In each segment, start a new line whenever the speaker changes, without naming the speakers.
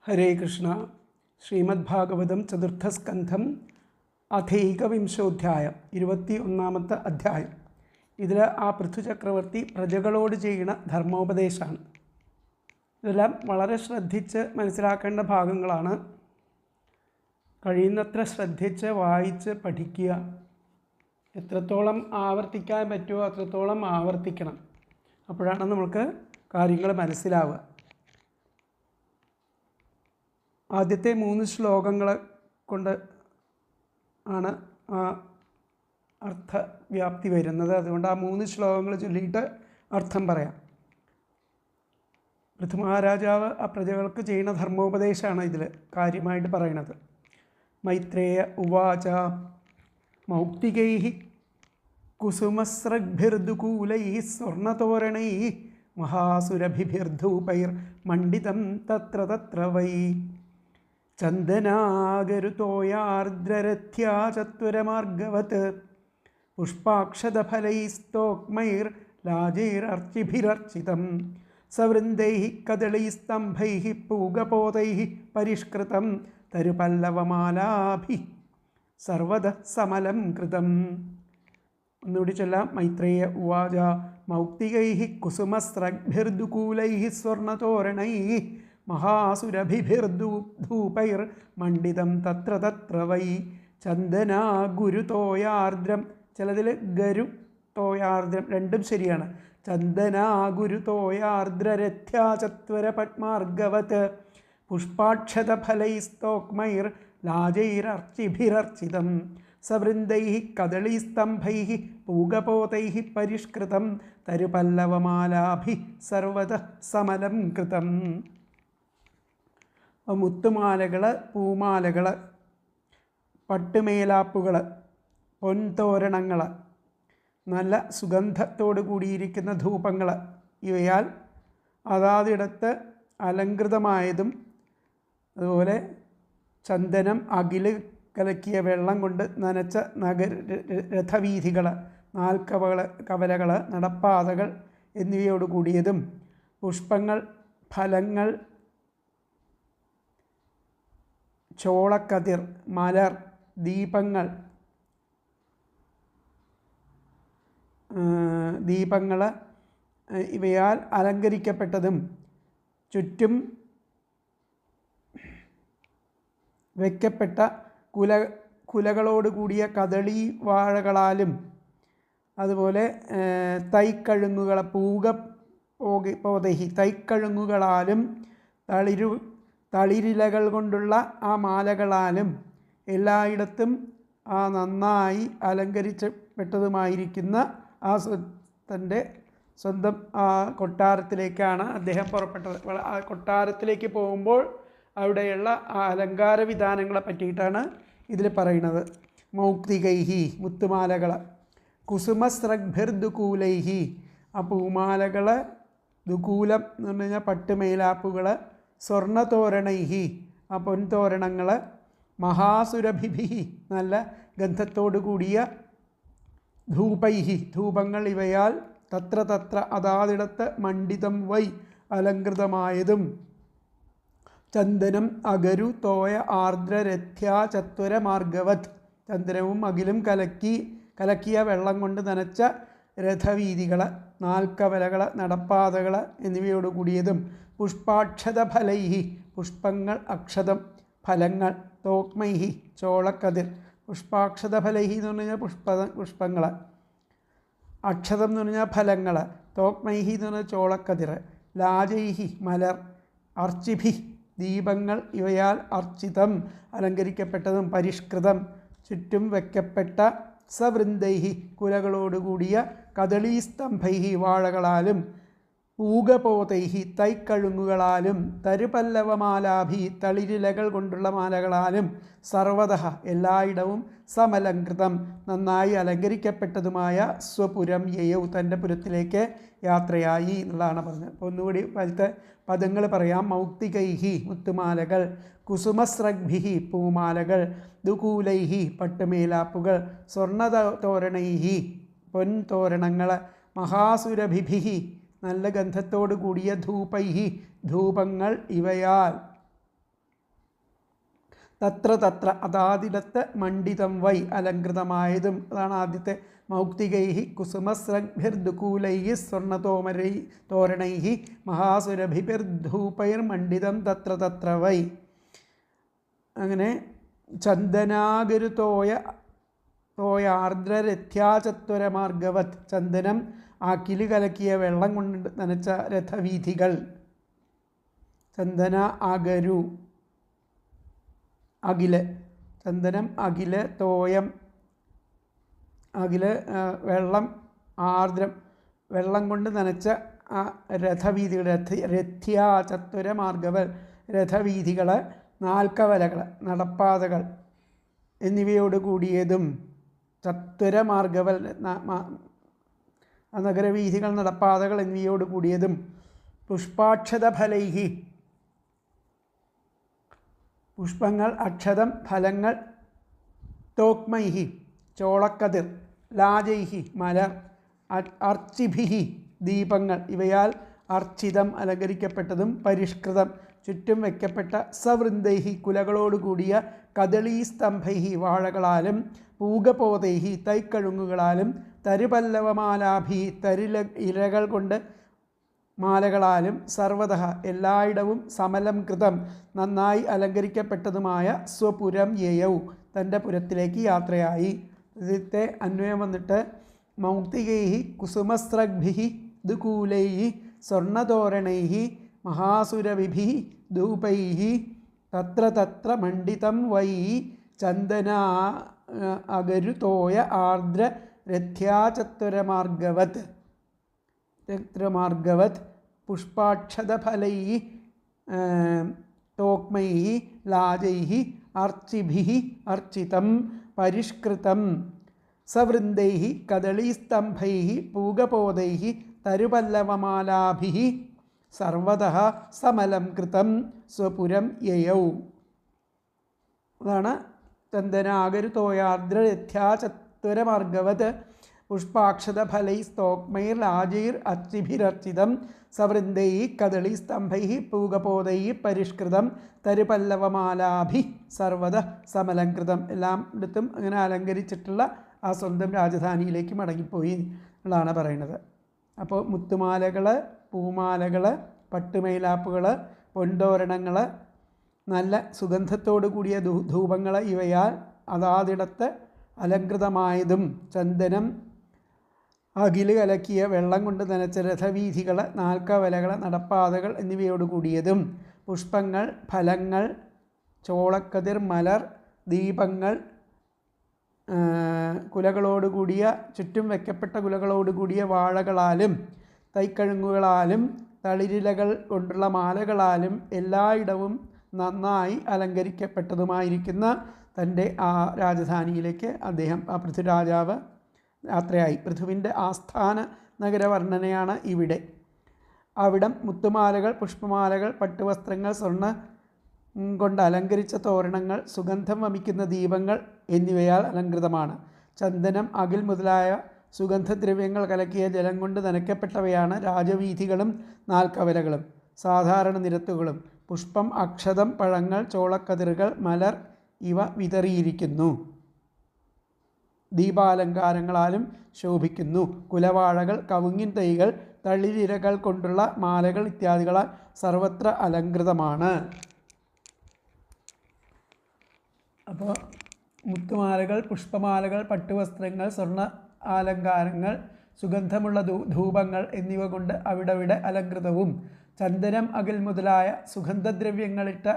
ഹരേ കൃഷ്ണ. ശ്രീമദ്ഭാഗവതം ചതുർത്ഥസ്കന്ധം അഥൈകവിംശോധ്യായം 21-ാമത്തെ അധ്യായം. ഇതിൽ ആ പൃഥുചക്രവർത്തി പ്രജകളോട് ചെയ്യുന്ന ധർമ്മോപദേശമാണ്. ഇതെല്ലാം വളരെ ശ്രദ്ധിച്ച് മനസ്സിലാക്കേണ്ട ഭാഗങ്ങളാണ്. കഴിയുന്നത്ര ശ്രദ്ധിച്ച് വായിച്ച് പഠിക്കുക. എത്രത്തോളം ആവർത്തിക്കാൻ പറ്റുമോ അത്രത്തോളം ആവർത്തിക്കണം. അപ്പോഴാണ് നമുക്ക് കാര്യങ്ങൾ മനസ്സിലാവുക. ആദ്യത്തെ 3 ശ്ലോകങ്ങൾ കൊണ്ട് ആണ് ആ അർത്ഥവ്യാപ്തി വരുന്നത്. അതുകൊണ്ട് ആ 3 ശ്ലോകങ്ങൾ ചൊല്ലിയിട്ട് അർത്ഥം പറയാം. പൃഥുമഹാരാജാവ് ആ പ്രജകൾക്ക് ചെയ്യുന്ന ധർമ്മോപദേശമാണ് ഇതിൽ കാര്യമായിട്ട് പറയണത്. മൈത്രേയ ഉവാച മൗക്തികൈ കുസുമസ്രഗ്ഭിർദുകൂലൈ സ്വർണതോരണൈ മഹാസുരഭിർധൂപൈർ മണ്ഡിതം തത്ര തത്ര വൈ ചന്ദനാഗരുതോയാർദ്രരഥ്യാ ചത്വരമാർഗവത് പുഷ്പാക്ഷതഫലൈസ്തോക്മൈർ ലാജൈരർച്ചിഭിരർച്ചിതം സവൃന്ദൈഃ കദളീസ്തംഭൈഃ പൂഗപോതൈഃ പരിഷ്കൃതം തരുപല്ലവമാലാഭിഃ സർവദഃ സമലം കൃതം. ഒന്നുകൂടി ചൊല്ലാം. മൈത്രേയ ഉവാച മൗക്തികൈഃ കുസുമസ്രഗ്ഭിർദുകൂലൈഃ സ്വർണതോരണൈഃ മഹാസുരഭിർധൂപൈർ മണ്ഡിതം തത്ര തത്ര വൈ ചന്ദനാ ഗുരുതോയാർദ്രം. ചിലതിൽ ഗരു തോയാർദ്രം രണ്ടും ശരിയാണ്. ചന്ദനാ ഗുരുതോയാർദ്രരഥ്യാ ചത്വര പത്മാർഗവത് പുഷ്പാക്ഷതഫലൈസ്തോക്മൈർ ലാജൈരർച്ചിഭിരർച്ചിതം സവൃന്ദൈഃ കദളീസ്തംഭൈഃ പൂഗപോതൈഃ പരിഷ്കൃതം തരുപല്ലവമാലാഭിഃ സർവദഃ സമലം കൃതം. മുത്തുമാലകൾ, പൂമാലകൾ, പട്ടുമേലാപ്പുകൾ, പൊൻതോരണങ്ങൾ, നല്ല സുഗന്ധത്തോടു കൂടിയിരിക്കുന്ന ധൂപങ്ങൾ, ഇവയാൽ അതാതിടത്ത് അലങ്കൃതമായതും അതുപോലെ ചന്ദനം, അകില് കലക്കിയ വെള്ളം കൊണ്ട് നനച്ച രഥവീഥികൾ, കവലകൾ, നടപ്പാതകൾ എന്നിവയോട് കൂടിയതും പുഷ്പങ്ങൾ, ഫലങ്ങൾ, ചോളക്കതിർ, മലർ, ദീപങ്ങൾ ഇവയാൽ അലങ്കരിക്കപ്പെട്ടതും ചുറ്റും വയ്ക്കപ്പെട്ട കുലകളോട് കൂടിയ കദളി വാഴകളാലും അതുപോലെ തൈക്കഴുങ്ങുകൾ തൈക്കഴുങ്ങുകളാലും തളിരിലകൾ കൊണ്ടുള്ള ആ മാലകളാലും എല്ലായിടത്തും ആ നന്നായി അലങ്കരിക്കപ്പെട്ടതുമായിരിക്കുന്ന ആ തൻ്റെ സ്വന്തം ആ കൊട്ടാരത്തിലേക്കാണ് അദ്ദേഹം പുറപ്പെട്ടത്. ആ കൊട്ടാരത്തിലേക്ക് പോകുമ്പോൾ അവിടെയുള്ള ആ അലങ്കാര വിധാനങ്ങളെ പറ്റിയിട്ടാണ് ഇതിൽ പറയുന്നത്. മൗക്തികൈഹി മുത്തുമാലകൾ, കുസുമസ്രഗ്ഭിർദുകൂലൈഹി ആ പൂമാലകൾ, ദുകൂലം എന്ന് പറഞ്ഞു കഴിഞ്ഞാൽ പട്ടുമേലാപ്പുകൾ, സ്വർണതോരണൈഹി ആ പൊൻതോരണങ്ങൾ, മഹാസുരഭിഭിഹി നല്ല ഗന്ധത്തോടു കൂടിയ ധൂപൈഹി ധൂപങ്ങൾ ഇവയാൽ തത്ര തത്ര അതാതിടത്ത് മണ്ഡിതം വൈ അലങ്കൃതമായതും ചന്ദനം അഗരു തോയ ആർദ്രരഥ്യാ ചത്വരമാർഗവത് ചന്ദനവും അകിലും കലക്കിയ വെള്ളം കൊണ്ട് നനച്ച രഥവീഥികൾ, നാൽക്കവലകൾ, നടപ്പാതകൾ എന്നിവയോട് കൂടിയതും പുഷ്പാക്ഷതഫലൈഹി പുഷ്പങ്ങൾ, അക്ഷതം, ഫലങ്ങൾ, തോക്മൈഹി ചോളക്കതിർ. പുഷ്പാക്ഷതഫലൈഹി എന്ന് പറഞ്ഞു കഴിഞ്ഞാൽ പുഷ്പങ്ങൾ, അക്ഷതം എന്ന് പറഞ്ഞാൽ ഫലങ്ങൾ, തോക്മൈഹി എന്ന് പറഞ്ഞാൽ ചോളക്കതിർ, ലാജൈഹി മലർ, അർച്ചിഭി ദീപങ്ങൾ ഇവയാൽ അർച്ചിതം അലങ്കരിക്കപ്പെട്ടതും പരിഷ്കൃതം ചുറ്റും വയ്ക്കപ്പെട്ട സവൃന്ദൈഹി കുലകളോടുകൂടിയ കദളീസ്തംഭൈഹി വാഴകളാലും പൂഗപോതൈഹി തൈക്കഴുങ്ങുകളാലും തരുപല്ലവമാലാഭി തളിരിലകൾ കൊണ്ടുള്ള മാലകളാലും സർവതഃ എല്ലായിടവും സമലങ്കൃതം നന്നായി അലങ്കരിക്കപ്പെട്ടതുമായ സ്വപുരം യയൗ തൻ്റെ പുരത്തിലേക്ക് യാത്രയായി എന്നുള്ളതാണ് പറഞ്ഞത്. അപ്പോൾ ഒന്നുകൂടി വലത്തെ പദങ്ങൾ പറയാം. മൗക്തികൈഹി മുത്തുമാലകൾ, കുസുമസ്രഗ്ഭിഹി പൂമാലകൾ, ദുകൂലൈഹി പട്ടുമേലാപ്പുകൾ, സ്വർണതോരണൈഹി പൊൻതോരണങ്ങൾ, മഹാസുരഭിഭിഹി നല്ല ഗന്ധത്തോടു കൂടിയ ധൂപൈഹി ധൂപങ്ങൾ ഇവയാൽ തത്ര തത്ര അതാതിടത്ത് മണ്ഡിതം വൈ അലങ്കൃതമായതും. അതാണ് ആദ്യത്തെ. മൗക്തികൈഹി കുസുമസ്രഗ്ഭിർദുകൂലൈഹി സ്വർണതോരണൈഹി മഹാസുരഭിർധൂപൈർമണ്ഡിതം തത്ര തത്ര വൈ. അങ്ങനെ ചന്ദനാഗരുതോയാർദ്രരഥ്യാചത്വരമാർഗവത്. ചന്ദനം അകില് കലക്കിയ വെള്ളം കൊണ്ട് നനച്ച രഥവീഥികൾ. ചന്ദന അഗരു അകില്, ചന്ദനം അകില്, തോയം അകില്, വെള്ളം ആർദ്രം, വെള്ളം കൊണ്ട് നനച്ച രഥവീഥികൾ. രഥ്യാചത്വരമാർഗവൽ രഥവീഥികൾ, നാൽക്കവലകൾ, നടപ്പാതകൾ എന്നിവയോട് കൂടിയതും. ചത്വരമാർഗവൽ നഗരവീഥികൾ, നടപ്പാതകൾ എന്നിവയോട് കൂടിയതും. പുഷ്പാക്ഷതഫലൈഹി പുഷ്പങ്ങൾ, അക്ഷതം ഫലങ്ങൾ, തോക്മൈഹി ചോളക്കതിർ, ലാജൈഹി മലർ, അർച്ചിഭിഹി ദീപങ്ങൾ ഇവയാൽ അർച്ചിതം അലങ്കരിക്കപ്പെട്ടതും പരിഷ്കൃതം ചുറ്റും വയ്ക്കപ്പെട്ട സവൃന്ദൈഹി കുലകളോടുകൂടിയ കദളീസ്തംഭൈഹി വാഴകളാലും പൂഗപോതൈഹി തൈക്കഴുങ്ങുകളാലും തരുപല്ലവമാലാഭി ഇലകൾ കൊണ്ട് മാലകളാലും സർവതഃ എല്ലായിടവും സമലം കൃതം നന്നായി അലങ്കരിക്കപ്പെട്ടതുമായ സ്വപുരം യയൗ തൻ്റെ പുരത്തിലേക്ക് യാത്രയായി. ഇതിത്തെ അന്വയം വന്നിട്ട് മൗക്തികൈഹി കുസുമസ്രഗ്ഭിഹി ദുകൂലൈഹി സ്വർണതോരണൈഹി മഹാസുരവിഭി ധൂപൈഹി തത്ര തത്ര മണ്ഡിതം വൈ ചന്ദന അഗരുതോയ ആർദ്ര രഥ്യാചത്വരമാർഗവത് പുഷ്പാക്ഷതഫലൈഹി തോക്മൈഹി ലാജൈഹി അർച്ചിഭിഹി അർച്ചിതം പരിഷ്കൃതം സവൃന്ദൈഹി കദളീസ്തംഭൈഹി പൂഗപോതൈഹി തരുപല്ലവമാലാഭിഹി സർവതഃ സമലം കൃതം സ്വപുരം യയൗ. അതാണ് ചന്ദനാഗരുതോയാർദ്ര രഥ്യാചത്വരമാർഗവത് പുഷ്പാക്ഷതഫലൈസ്തോക്മൈർലാജൈർ അർച്ചിഭിരർച്ചിതം സവൃന്ദൈഹി കദളീസ്തംഭൈഹി പൂഗപോതൈഹി പരിഷ്കൃതം തരുപല്ലവമാലാഭി സർവതഃ സമലംകൃതം. എല്ലായിടത്തും അങ്ങനെ അലങ്കരിച്ചിട്ടുള്ള ആ സ്വന്തം രാജധാനിയിലേക്ക് മടങ്ങിപ്പോയി എന്നാണ് പറയുന്നത്. അപ്പോൾ മുത്തുമാലകൾ, പൂമാലകൾ, പട്ടുമൈലാപ്പുകൾ, പൊൻതോരണങ്ങൾ, നല്ല സുഗന്ധത്തോടു കൂടിയ ധൂപങ്ങൾ ഇവയാൽ അതാതിടത്ത് അലങ്കൃതമായതും. ചന്ദനം അകില് കലക്കിയ വെള്ളം കൊണ്ട് നനച്ച രഥവീഥികൾ, നാൽക്കവലകൾ, നടപ്പാതകൾ എന്നിവയോട് കൂടിയതും. പുഷ്പങ്ങൾ, ഫലങ്ങൾ, ചോളക്കതിർ, മലർ, ദീപങ്ങൾ, കുലകളോടുകൂടിയ ചുറ്റും വയ്ക്കപ്പെട്ട കുലകളോടുകൂടിയ വാഴകളാലും തൈക്കഴുങ്ങുകളാലും തളിരിലകൾ കൊണ്ടുള്ള മാലകളാലും എല്ലായിടവും നന്നായി അലങ്കരിക്കപ്പെട്ടതുമായിരിക്കുന്ന തൻ്റെ ആ രാജധാനിയിലേക്ക് അദ്ദേഹം, ആ പൃഥ്വിരാജാവ് യാത്രയായി. പൃഥുവിൻ്റെ ആസ്ഥാന നഗരവർണ്ണനയാണ് ഇവിടെ. അവിടം മുത്തുമാലകൾ, പുഷ്പമാലകൾ, പട്ടുവസ്ത്രങ്ങൾ, സ്വർണ്ണ കൊണ്ട് അലങ്കരിച്ച തോരണങ്ങൾ, സുഗന്ധം വമിക്കുന്ന ദീപങ്ങൾ എന്നിവയാൽ അലങ്കൃതമാണ്. ചന്ദനം, അകിൽ മുതലായ സുഗന്ധദ്രവ്യങ്ങൾ കലക്കിയ ജലം കൊണ്ട് നനയ്ക്കപ്പെട്ടവയാണ് രാജവീഥികളും നാൽക്കവലകളും സാധാരണ നിരത്തുകളും. പുഷ്പം, അക്ഷതം, പഴങ്ങൾ, ചോളക്കതിറുകൾ, മലർ ഇവ വിതറിയിരിക്കുന്നു. ദീപാലങ്കാരങ്ങളാലും ശോഭിക്കുന്നു. കുലവാഴകൾ, കവുങ്ങിൻ തൈകൾ, തളിരിരകൾ കൊണ്ടുള്ള മാലകൾ ഇത്യാദികളാൽ സർവത്ര അലങ്കൃതമാണ്. അപ്പോൾ മുത്തുമാലകൾ, പുഷ്പമാലകൾ, പട്ടുവസ്ത്രങ്ങൾ, സ്വർണ്ണ ആലങ്കാരങ്ങൾ, സുഗന്ധമുള്ള ധൂപങ്ങൾ എന്നിവ കൊണ്ട് അവിടവിടെ അലങ്കൃതവും. ചന്ദനം, അകിൽ മുതലായ സുഗന്ധദ്രവ്യങ്ങളിട്ട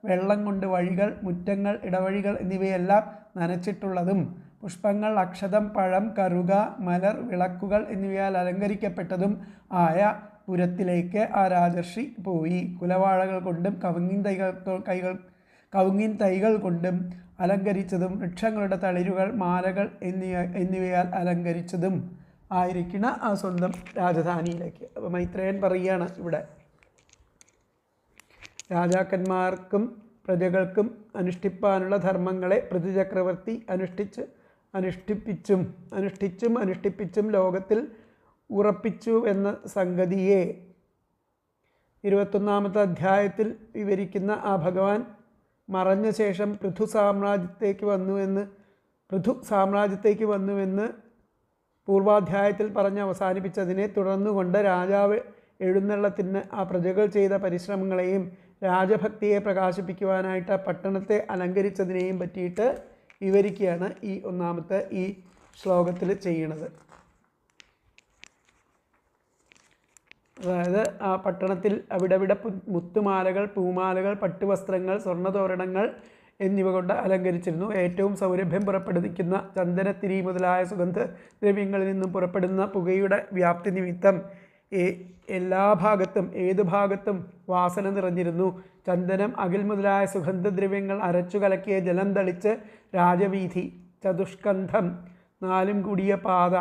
വെള്ളം കൊണ്ട് വഴികൾ, മുറ്റങ്ങൾ, ഇടവഴികൾ എന്നിവയെല്ലാം നനച്ചിട്ടുള്ളതും. പുഷ്പങ്ങൾ, അക്ഷതം, പഴം, കറുക, മലർ, വിളക്കുകൾ എന്നിവയാൽ അലങ്കരിക്കപ്പെട്ടതും ആയ പുരത്തിലേക്ക് ആ രാജർഷി പോയി. കുലവാഴകൾ കൊണ്ടും കവുങ്ങിൻ തൈകൾ കൊണ്ടും അലങ്കരിച്ചതും വൃക്ഷങ്ങളുടെ തളിരുകൾ, മാലകൾ എന്നിവയാൽ അലങ്കരിച്ചതും ആയിരിക്കുന്ന ആ സ്വന്തം രാജധാനിയിലേക്ക്. അപ്പോൾ മൈത്രേയൻ പറയുകയാണ് ഇവിടെ, രാജാക്കന്മാർക്കും പ്രജകൾക്കും അനുഷ്ഠിപ്പാനുള്ള ധർമ്മങ്ങളെ പൃഥുചക്രവർത്തി അനുഷ്ഠിപ്പിച്ചും ലോകത്തിൽ ഉറപ്പിച്ചു എന്ന സംഗതിയെ 21-ാമത്തെ അധ്യായത്തിൽ വിവരിക്കുന്ന ആ ഭഗവാൻ മറഞ്ഞ ശേഷം പൃഥു സാമ്രാജ്യത്തേക്ക് വന്നുവെന്ന് പൂർവാധ്യായത്തിൽ പറഞ്ഞ് അവസാനിപ്പിച്ചതിനെ തുടർന്നുകൊണ്ട് രാജാവ് എഴുന്നള്ളത്തിന് ആ പ്രജകൾ ചെയ്ത പരിശ്രമങ്ങളെയും രാജഭക്തിയെ പ്രകാശിപ്പിക്കുവാനായിട്ട് ആ പട്ടണത്തെ അലങ്കരിച്ചതിനെയും പറ്റിയിട്ട് വിവരിക്കുകയാണ് ഈ ഒന്നാമത്തെ ഈ ശ്ലോകത്തിൽ ചെയ്യണത്. അതായത് ആ പട്ടണത്തിൽ അവിടെവിടെ മുത്തുമാലകൾ, പൂമാലകൾ, പട്ടുവസ്ത്രങ്ങൾ, സ്വർണ്ണതോരണങ്ങൾ എന്നിവ കൊണ്ട് അലങ്കരിച്ചിരുന്നു. ഏറ്റവും സൗരഭ്യം പുറപ്പെടുവിക്കുന്ന ചന്ദനത്തിരി മുതലായ സുഗന്ധദ്രവ്യങ്ങളിൽ നിന്നും പുറപ്പെടുന്ന പുകയുടെ വ്യാപ്തി നിമിത്തം ഏതു ഭാഗത്തും വാസന നിറഞ്ഞിരുന്നു. ചന്ദനം, അകിൽ മുതലായ സുഗന്ധദ്രവ്യങ്ങൾ അരച്ചു കലക്കിയ ജലം തളിച്ച് രാജവീഥി, ചതുഷ്കന്ധം, 4 കൂടിയ പാത,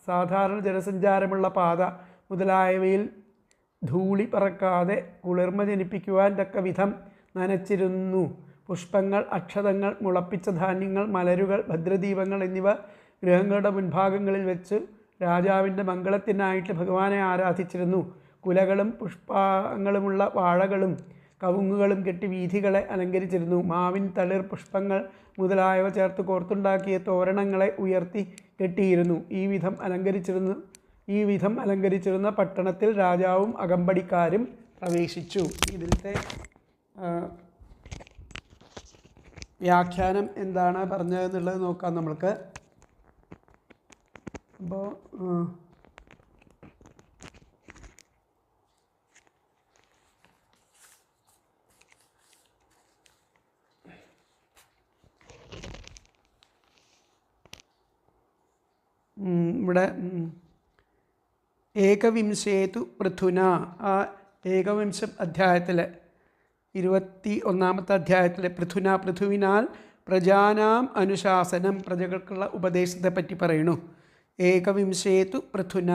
സാധാരണ ജനസഞ്ചാരമുള്ള പാത മുതലായവയിൽ ധൂളി പറക്കാതെ കുളിർമ ജനിപ്പിക്കുവാൻ തക്ക വിധം നനച്ചിരുന്നു. പുഷ്പങ്ങൾ, അക്ഷതങ്ങൾ, മുളപ്പിച്ച ധാന്യങ്ങൾ, മലരുകൾ, ഭദ്രദീപങ്ങൾ എന്നിവ ഗൃഹങ്ങളുടെ മുൻഭാഗങ്ങളിൽ വെച്ച് രാജാവിൻ്റെ മംഗളത്തിനായിട്ട് ഭഗവാനെ ആരാധിച്ചിരുന്നു. കുലകളും പുഷ്പങ്ങളുമുള്ള വാഴകളും കവുങ്ങുകളും കെട്ടി വീഥികളെ അലങ്കരിച്ചിരുന്നു. മാവിൻ തളിർ, പുഷ്പങ്ങൾ മുതലായവ ചേർത്ത് കോർത്തുണ്ടാക്കിയ തോരണങ്ങളെ ഉയർത്തി കെട്ടിയിരുന്നു. ഈ വിധം അലങ്കരിച്ചിരുന്ന പട്ടണത്തിൽ രാജാവും അകമ്പടിക്കാരും പ്രവേശിച്ചു. ഇതിലത്തെ വ്യാഖ്യാനം എന്താണ് പറഞ്ഞതെന്നുള്ളത് നോക്കാം നമ്മൾക്ക്. അപ്പോൾ ഇവിടെ ഏകവിംശേതു പൃഥുന, ആ ഏകവിംശ അധ്യായത്തിൽ 21-ാമത്തെ അധ്യായത്തിലെ പൃഥുവിനാൽ പ്രജാനാം അനുശാസനം, പ്രജകൾക്കുള്ള ഉപദേശത്തെ പറ്റി പറയുന്നു. ഏകവിംശേതു പൃഥുന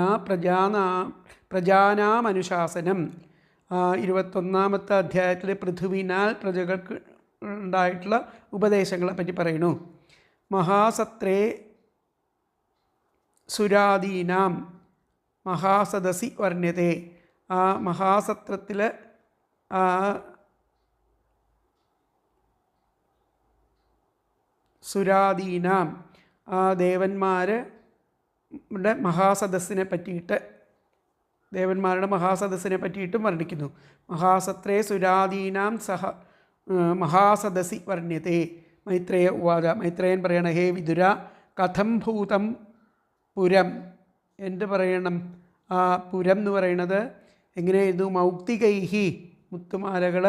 പ്രജാനാം അനുശാസനം. 21-ാമത്തെ അധ്യായത്തിലെ പൃഥുവിനാൽ പ്രജകൾക്ക് ഉണ്ടായിട്ടുള്ള ഉപദേശങ്ങളെ പറ്റി പറയുന്നു. മഹാസത്രേ സുരാദീനാം മഹാസദസി വർണ്യതേ, ആ മഹാസത്രത്തിൽ സുരാദീനാം ആ ദേവന്മാരുടെ മഹാസദസ്സിനെ പറ്റിയിട്ടും വർണ്ണിക്കുന്നു. മഹാസത്രേ സുരാദീനാം മഹാസദസി വർണ്യതേ. മൈത്രേയ ഉവാച, മൈത്രേയൻ പറയണം, ഹേ വിദുര, കഥം ഭൂതം പുരം, എന്ത് പറയണം, ആ പുരം എന്ന് പറയുന്നത് എങ്ങനെയായിരുന്നു? മൗക്തികൈഹി, മുത്തുമാലകൾ,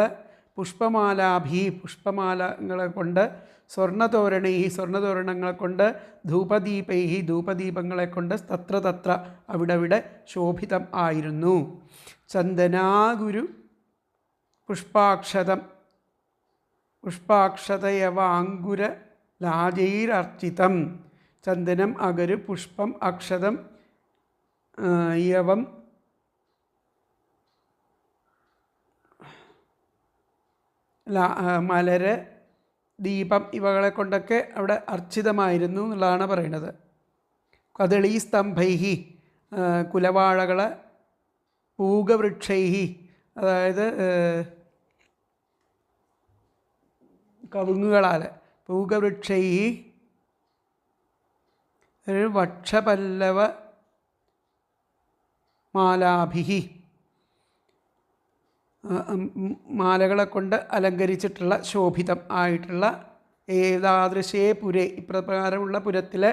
പുഷ്പമാലാഭി, പുഷ്പമാലകളെ കൊണ്ട്, സ്വർണ്ണതോരണൈഹി, സ്വർണ്ണതോരണങ്ങളെ കൊണ്ട്, ധൂപദീപൈഹി, ധൂപദീപങ്ങളെ കൊണ്ട്, തത്ര അവിടെ ശോഭിതം ആയിരുന്നു. ചന്ദനാഗുരു പുഷ്പാക്ഷതയവാങ്കുര ലാജൈരർച്ചിതം. ചന്ദനം, അഗരു, പുഷ്പം, അക്ഷതം, യവം, മലര്, ദീപം ഇവകളെ കൊണ്ടൊക്കെ അവിടെ അർച്ചിതമായിരുന്നു എന്നുള്ളതാണ് പറയുന്നത്. കദളീ സ്തംഭൈഹി, കുലവാഴകൾ, പൂഗവൃക്ഷൈഹി, അതായത് കവുങ്ങുകളാൽ, പൂഗവൃക്ഷൈഹി, വക്ഷപല്ലവ മാലാഭിഹി, മാലകളെ കൊണ്ട് അലങ്കരിച്ചിട്ടുള്ള ശോഭിതം ആയിട്ടുള്ള ഏതാദൃശേ പുരേ, ഇപ്രകാരമുള്ള പുരത്തിലെ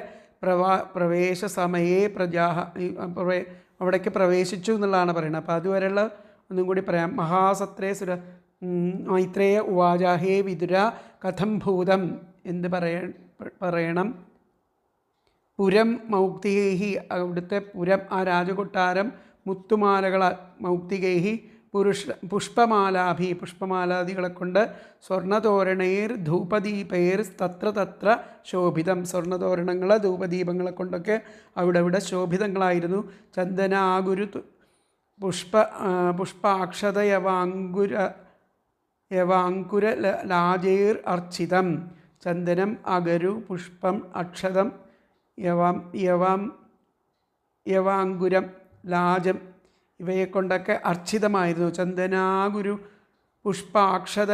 പ്രവേശ സമയേ പ്രജാഹ, അവിടേക്ക് പ്രവേശിച്ചു എന്നുള്ളതാണ് പറയുന്നത്. അപ്പോൾ അതുവരെയുള്ള ഒന്നും കൂടി പറയാം. മഹാസത്രേ മൈത്രേയ ഉവാച, ഹേ വിദുര, കഥം ഭൂതം, എന്ത് പറയണം, പുരം മൗക്തികൈഹി, അവിടുത്തെ പുരം, ആ രാജകൊട്ടാരം, മുത്തുമാലകളാൽ, മൗക്തികൈഹി, പുഷ്പമാലാഭി, പുഷ്പമാലാദികളെ കൊണ്ട്, സ്വർണ്ണതോരണൈർ ധൂപദീപൈർ തത്ര ശോഭിതം, സ്വർണ്ണതോരണങ്ങൾ, ധൂപദീപങ്ങളെ കൊണ്ടൊക്കെ അവിടെ ശോഭിതങ്ങളായിരുന്നു. ചന്ദനാഗുരു പുഷ്പാക്ഷതയവാങ്കുര ലാജൈർ അർച്ചിതം. ചന്ദനം, അഗരു, പുഷ്പം, അക്ഷതം, യവാങ്കുരം, ലാജം ഇവയെ കൊണ്ടൊക്കെ അർച്ചിതമായിരുന്നു. ചന്ദനാഗുരു പുഷ്പാക്ഷത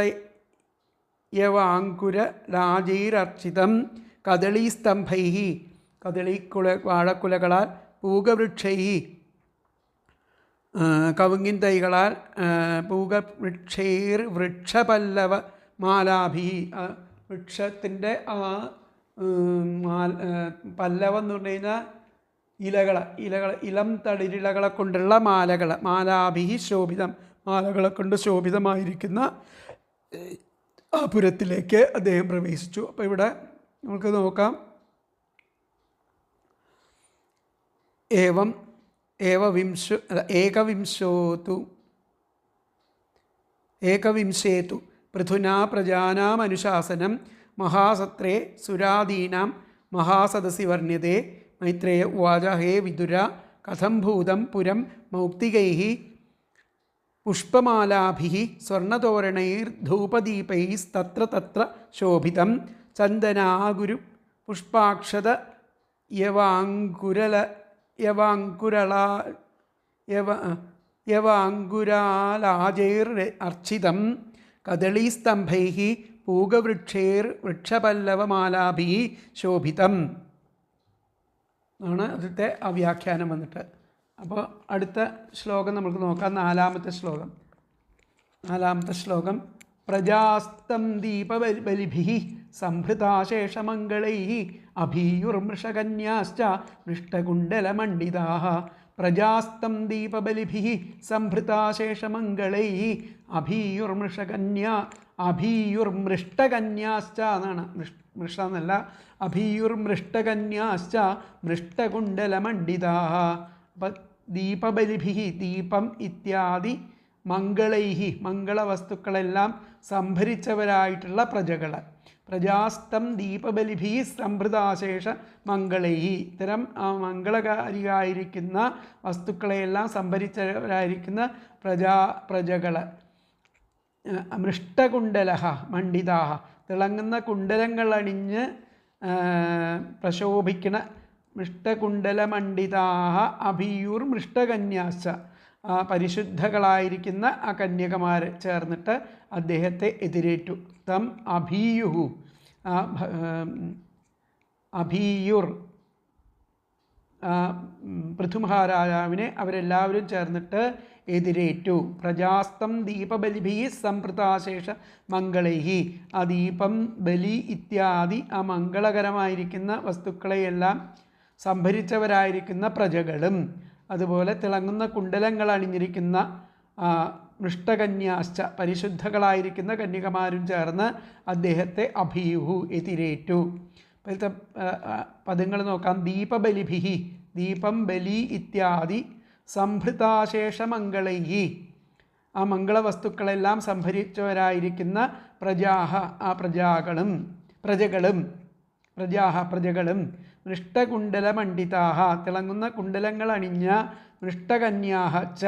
യവാങ്കുര രാജൈരർച്ചിതം കദളീസ്തംഭൈ വാഴക്കുലകളാൽ പൂഗവൃക്ഷൈ കവുങ്ങിൻ തൈകളാൽ പൂഗവൃക്ഷൈർ വൃക്ഷപല്ലവ മാലാഭി വൃക്ഷത്തിൻ്റെ പല്ലവം എന്ന് പറഞ്ഞു കഴിഞ്ഞാൽ ഇളം തളിരിലകളെ കൊണ്ടുള്ള മാലാഭി ശോഭിതം, മാലകളെ കൊണ്ട് ശോഭിതമായിരിക്കുന്ന ആ പുരത്തിലേക്ക് അദ്ദേഹം പ്രവേശിച്ചു. അപ്പോൾ ഇവിടെ നമുക്ക് നോക്കാം. ഏകവിംശേതു പൃഥുനാ പ്രജാനാമനുശാസനം മഹാസത്രേ സുരാദീനാം മഹാസദസി വർണ്യതേ. മൈത്രേയ ഉവാച ഹേ വിദുര കഥം ഭൂതം പുരം മൗക്തികൈ പുഷ്പമാലാഭിः സ്വർണ്ണതോരണൈർധൂപദീപൈസ്തത്ര തത്ര ശോഭിതം ചന്ദനാഗുരു പുഷ്പാക്ഷത യവാങ്കുരാലാജൈർ അർച്ചിതം കദളീസ്തംഭൈः പൂഗവൃക്ഷൈർ വൃക്ഷപല്ലവമാലാഭിः ശോഭിതം ആണ് ആദ്യത്തെ വ്യാഖ്യാനം വന്നിട്ട്. അപ്പോൾ അടുത്ത ശ്ലോകം നമുക്ക് നോക്കാം. നാലാമത്തെ ശ്ലോകം പ്രജാസ്തം ദീപബലിഭിः സംഭൃതാശേഷമംഗളൈः അഭീയുർമൃഷകന്യാശ്ച മൃഷ്ടകുണ്ടലമണ്ഡിതാः. പ്രജാസ്തം ദീപബലിഭിः സംഭൃതാശേഷമംഗളൈः അഭീയുർമൃഷ്ടകന്യാശ്ച എന്നാണ്, മൃഷ എന്നല്ല, അഭീയുർമൃഷ്ടകന്യാശ്ച മൃഷ്ടകുണ്ടലമണ്ഡിതാः. അപ്പം ദീപബലിഭിः ദീപം ഇത്യാദി മംഗളൈः മംഗളവസ്തുക്കളെല്ലാം സംഭരിച്ചവരായിട്ടുള്ള പ്രജകൾ. പ്രജാസ്തം ദീപബലിഭിः സംഭൃതാശേഷ മംഗളൈः ഇത്തരം മംഗളകാരിയായിരിക്കുന്ന വസ്തുക്കളെയെല്ലാം സംഭരിച്ചവരായിരിക്കുന്ന പ്രജകൾ. മൃഷ്ടകുണ്ടലഃ മണ്ഡിതാः തിളങ്ങുന്ന കുണ്ടലങ്ങൾ അണിഞ്ഞ് പ്രശോഭിക്കണ മൃഷ്ടകുണ്ടലമണ്ഡിതാः അഭീയുർ മൃഷ്ടകന്യാശ്ച പരിശുദ്ധകളായിരിക്കുന്ന ആ കന്യകമാർ ചേർന്നിട്ട് അദ്ദേഹത്തെ എതിരേറ്റു. തം അഭീയുഹു അഭീയുർ പൃഥുമഹാരാജാവിനെ അവരെല്ലാവരും ചേർന്നിട്ട് എതിരേറ്റു. പ്രജാസ്തം ദീപബലിഭിः സംഭൃതാശേഷ മംഗളൈഹി ആ ദീപം ബലി ഇത്യാദി ആ മംഗളകരമായിരിക്കുന്ന വസ്തുക്കളെയെല്ലാം സംഭരിച്ചവരായിരിക്കുന്ന പ്രജകളും അതുപോലെ തിളങ്ങുന്ന കുണ്ടലങ്ങൾ അണിഞ്ഞിരിക്കുന്ന മൃഷ്ടകന്യാശ്ച പരിശുദ്ധകളായിരിക്കുന്ന കന്യകമാരും ചേർന്ന് അദ്ദേഹത്തെ അഭീയുഹു എതിരേറ്റു. ഇപ്പോഴത്തെ പദങ്ങൾ നോക്കാം. ദീപബലിഭിः ദീപം ബലി ഇത്യാദി സംഭൃതാശേഷമംഗളൈഹി ആ മംഗളവസ്തുക്കളെല്ലാം സംഭരിച്ചവരായിരിക്കുന്ന പ്രജാഹ ആ പ്രജകളും മൃഷ്ടകുണ്ടലമണ്ഡിതാഹ തിളങ്ങുന്ന കുണ്ടലങ്ങൾ അണിഞ്ഞ മൃഷ്ടകന്യാഹ ച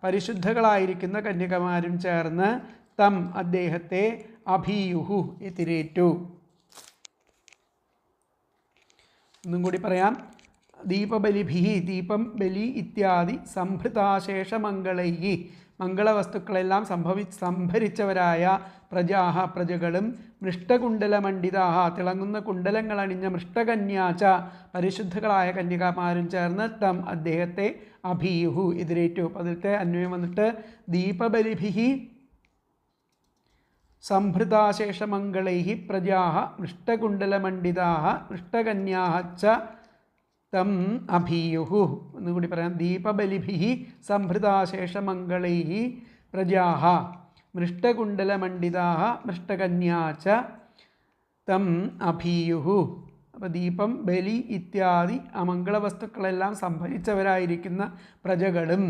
പരിശുദ്ധകളായിരിക്കുന്ന കന്യകമാരും ചേർന്ന് തം അദ്ദേഹത്തെ അഭീയുഹു എതിരേറ്റു. ഒന്നും കൂടി പറയാം. ദീപബലിഭിः ദീപം ബലി ഇത്യാദി സംഭൃതാശേഷമംഗളൈഹി മംഗളവസ്തുക്കളെല്ലാം സംഭരിച്ചവരായ പ്രജകളും മൃഷ്ടകുണ്ടലമണ്ഡിതാഹ തിളങ്ങുന്ന കുണ്ടലങ്ങൾ അണിഞ്ഞ മൃഷ്ടകന്യാച പരിശുദ്ധകളായ കന്യകമാരും ചേർന്ന് തം അദ്ദേഹത്തെ അഭീയുഹു എതിരേറ്റു. അതിലത്തെ അന്വയം വന്നിട്ട് ദീപബലിഭിः സംഭൃതാശേഷമംഗളൈः പ്രജാः മൃഷ്ടകുണ്ടലമണ്ഡിതാः മൃഷ്ടകന്യാः ച തം അഭീയുഹു. എന്നുകൂടി പറയാം. ദീപബലിഭിः സംഭൃതാശേഷമംഗളൈः പ്രജാः മൃഷ്ടകുണ്ടലമണ്ഡിതാः മൃഷ്ടകന്യാ ച തം അഭീയുഹു. അപ്പോൾ ദീപം ബലി ഇത്യാദി അമംഗളവസ്തുക്കളെല്ലാം സംഭരിച്ചവരായിരിക്കുന്ന പ്രജകളും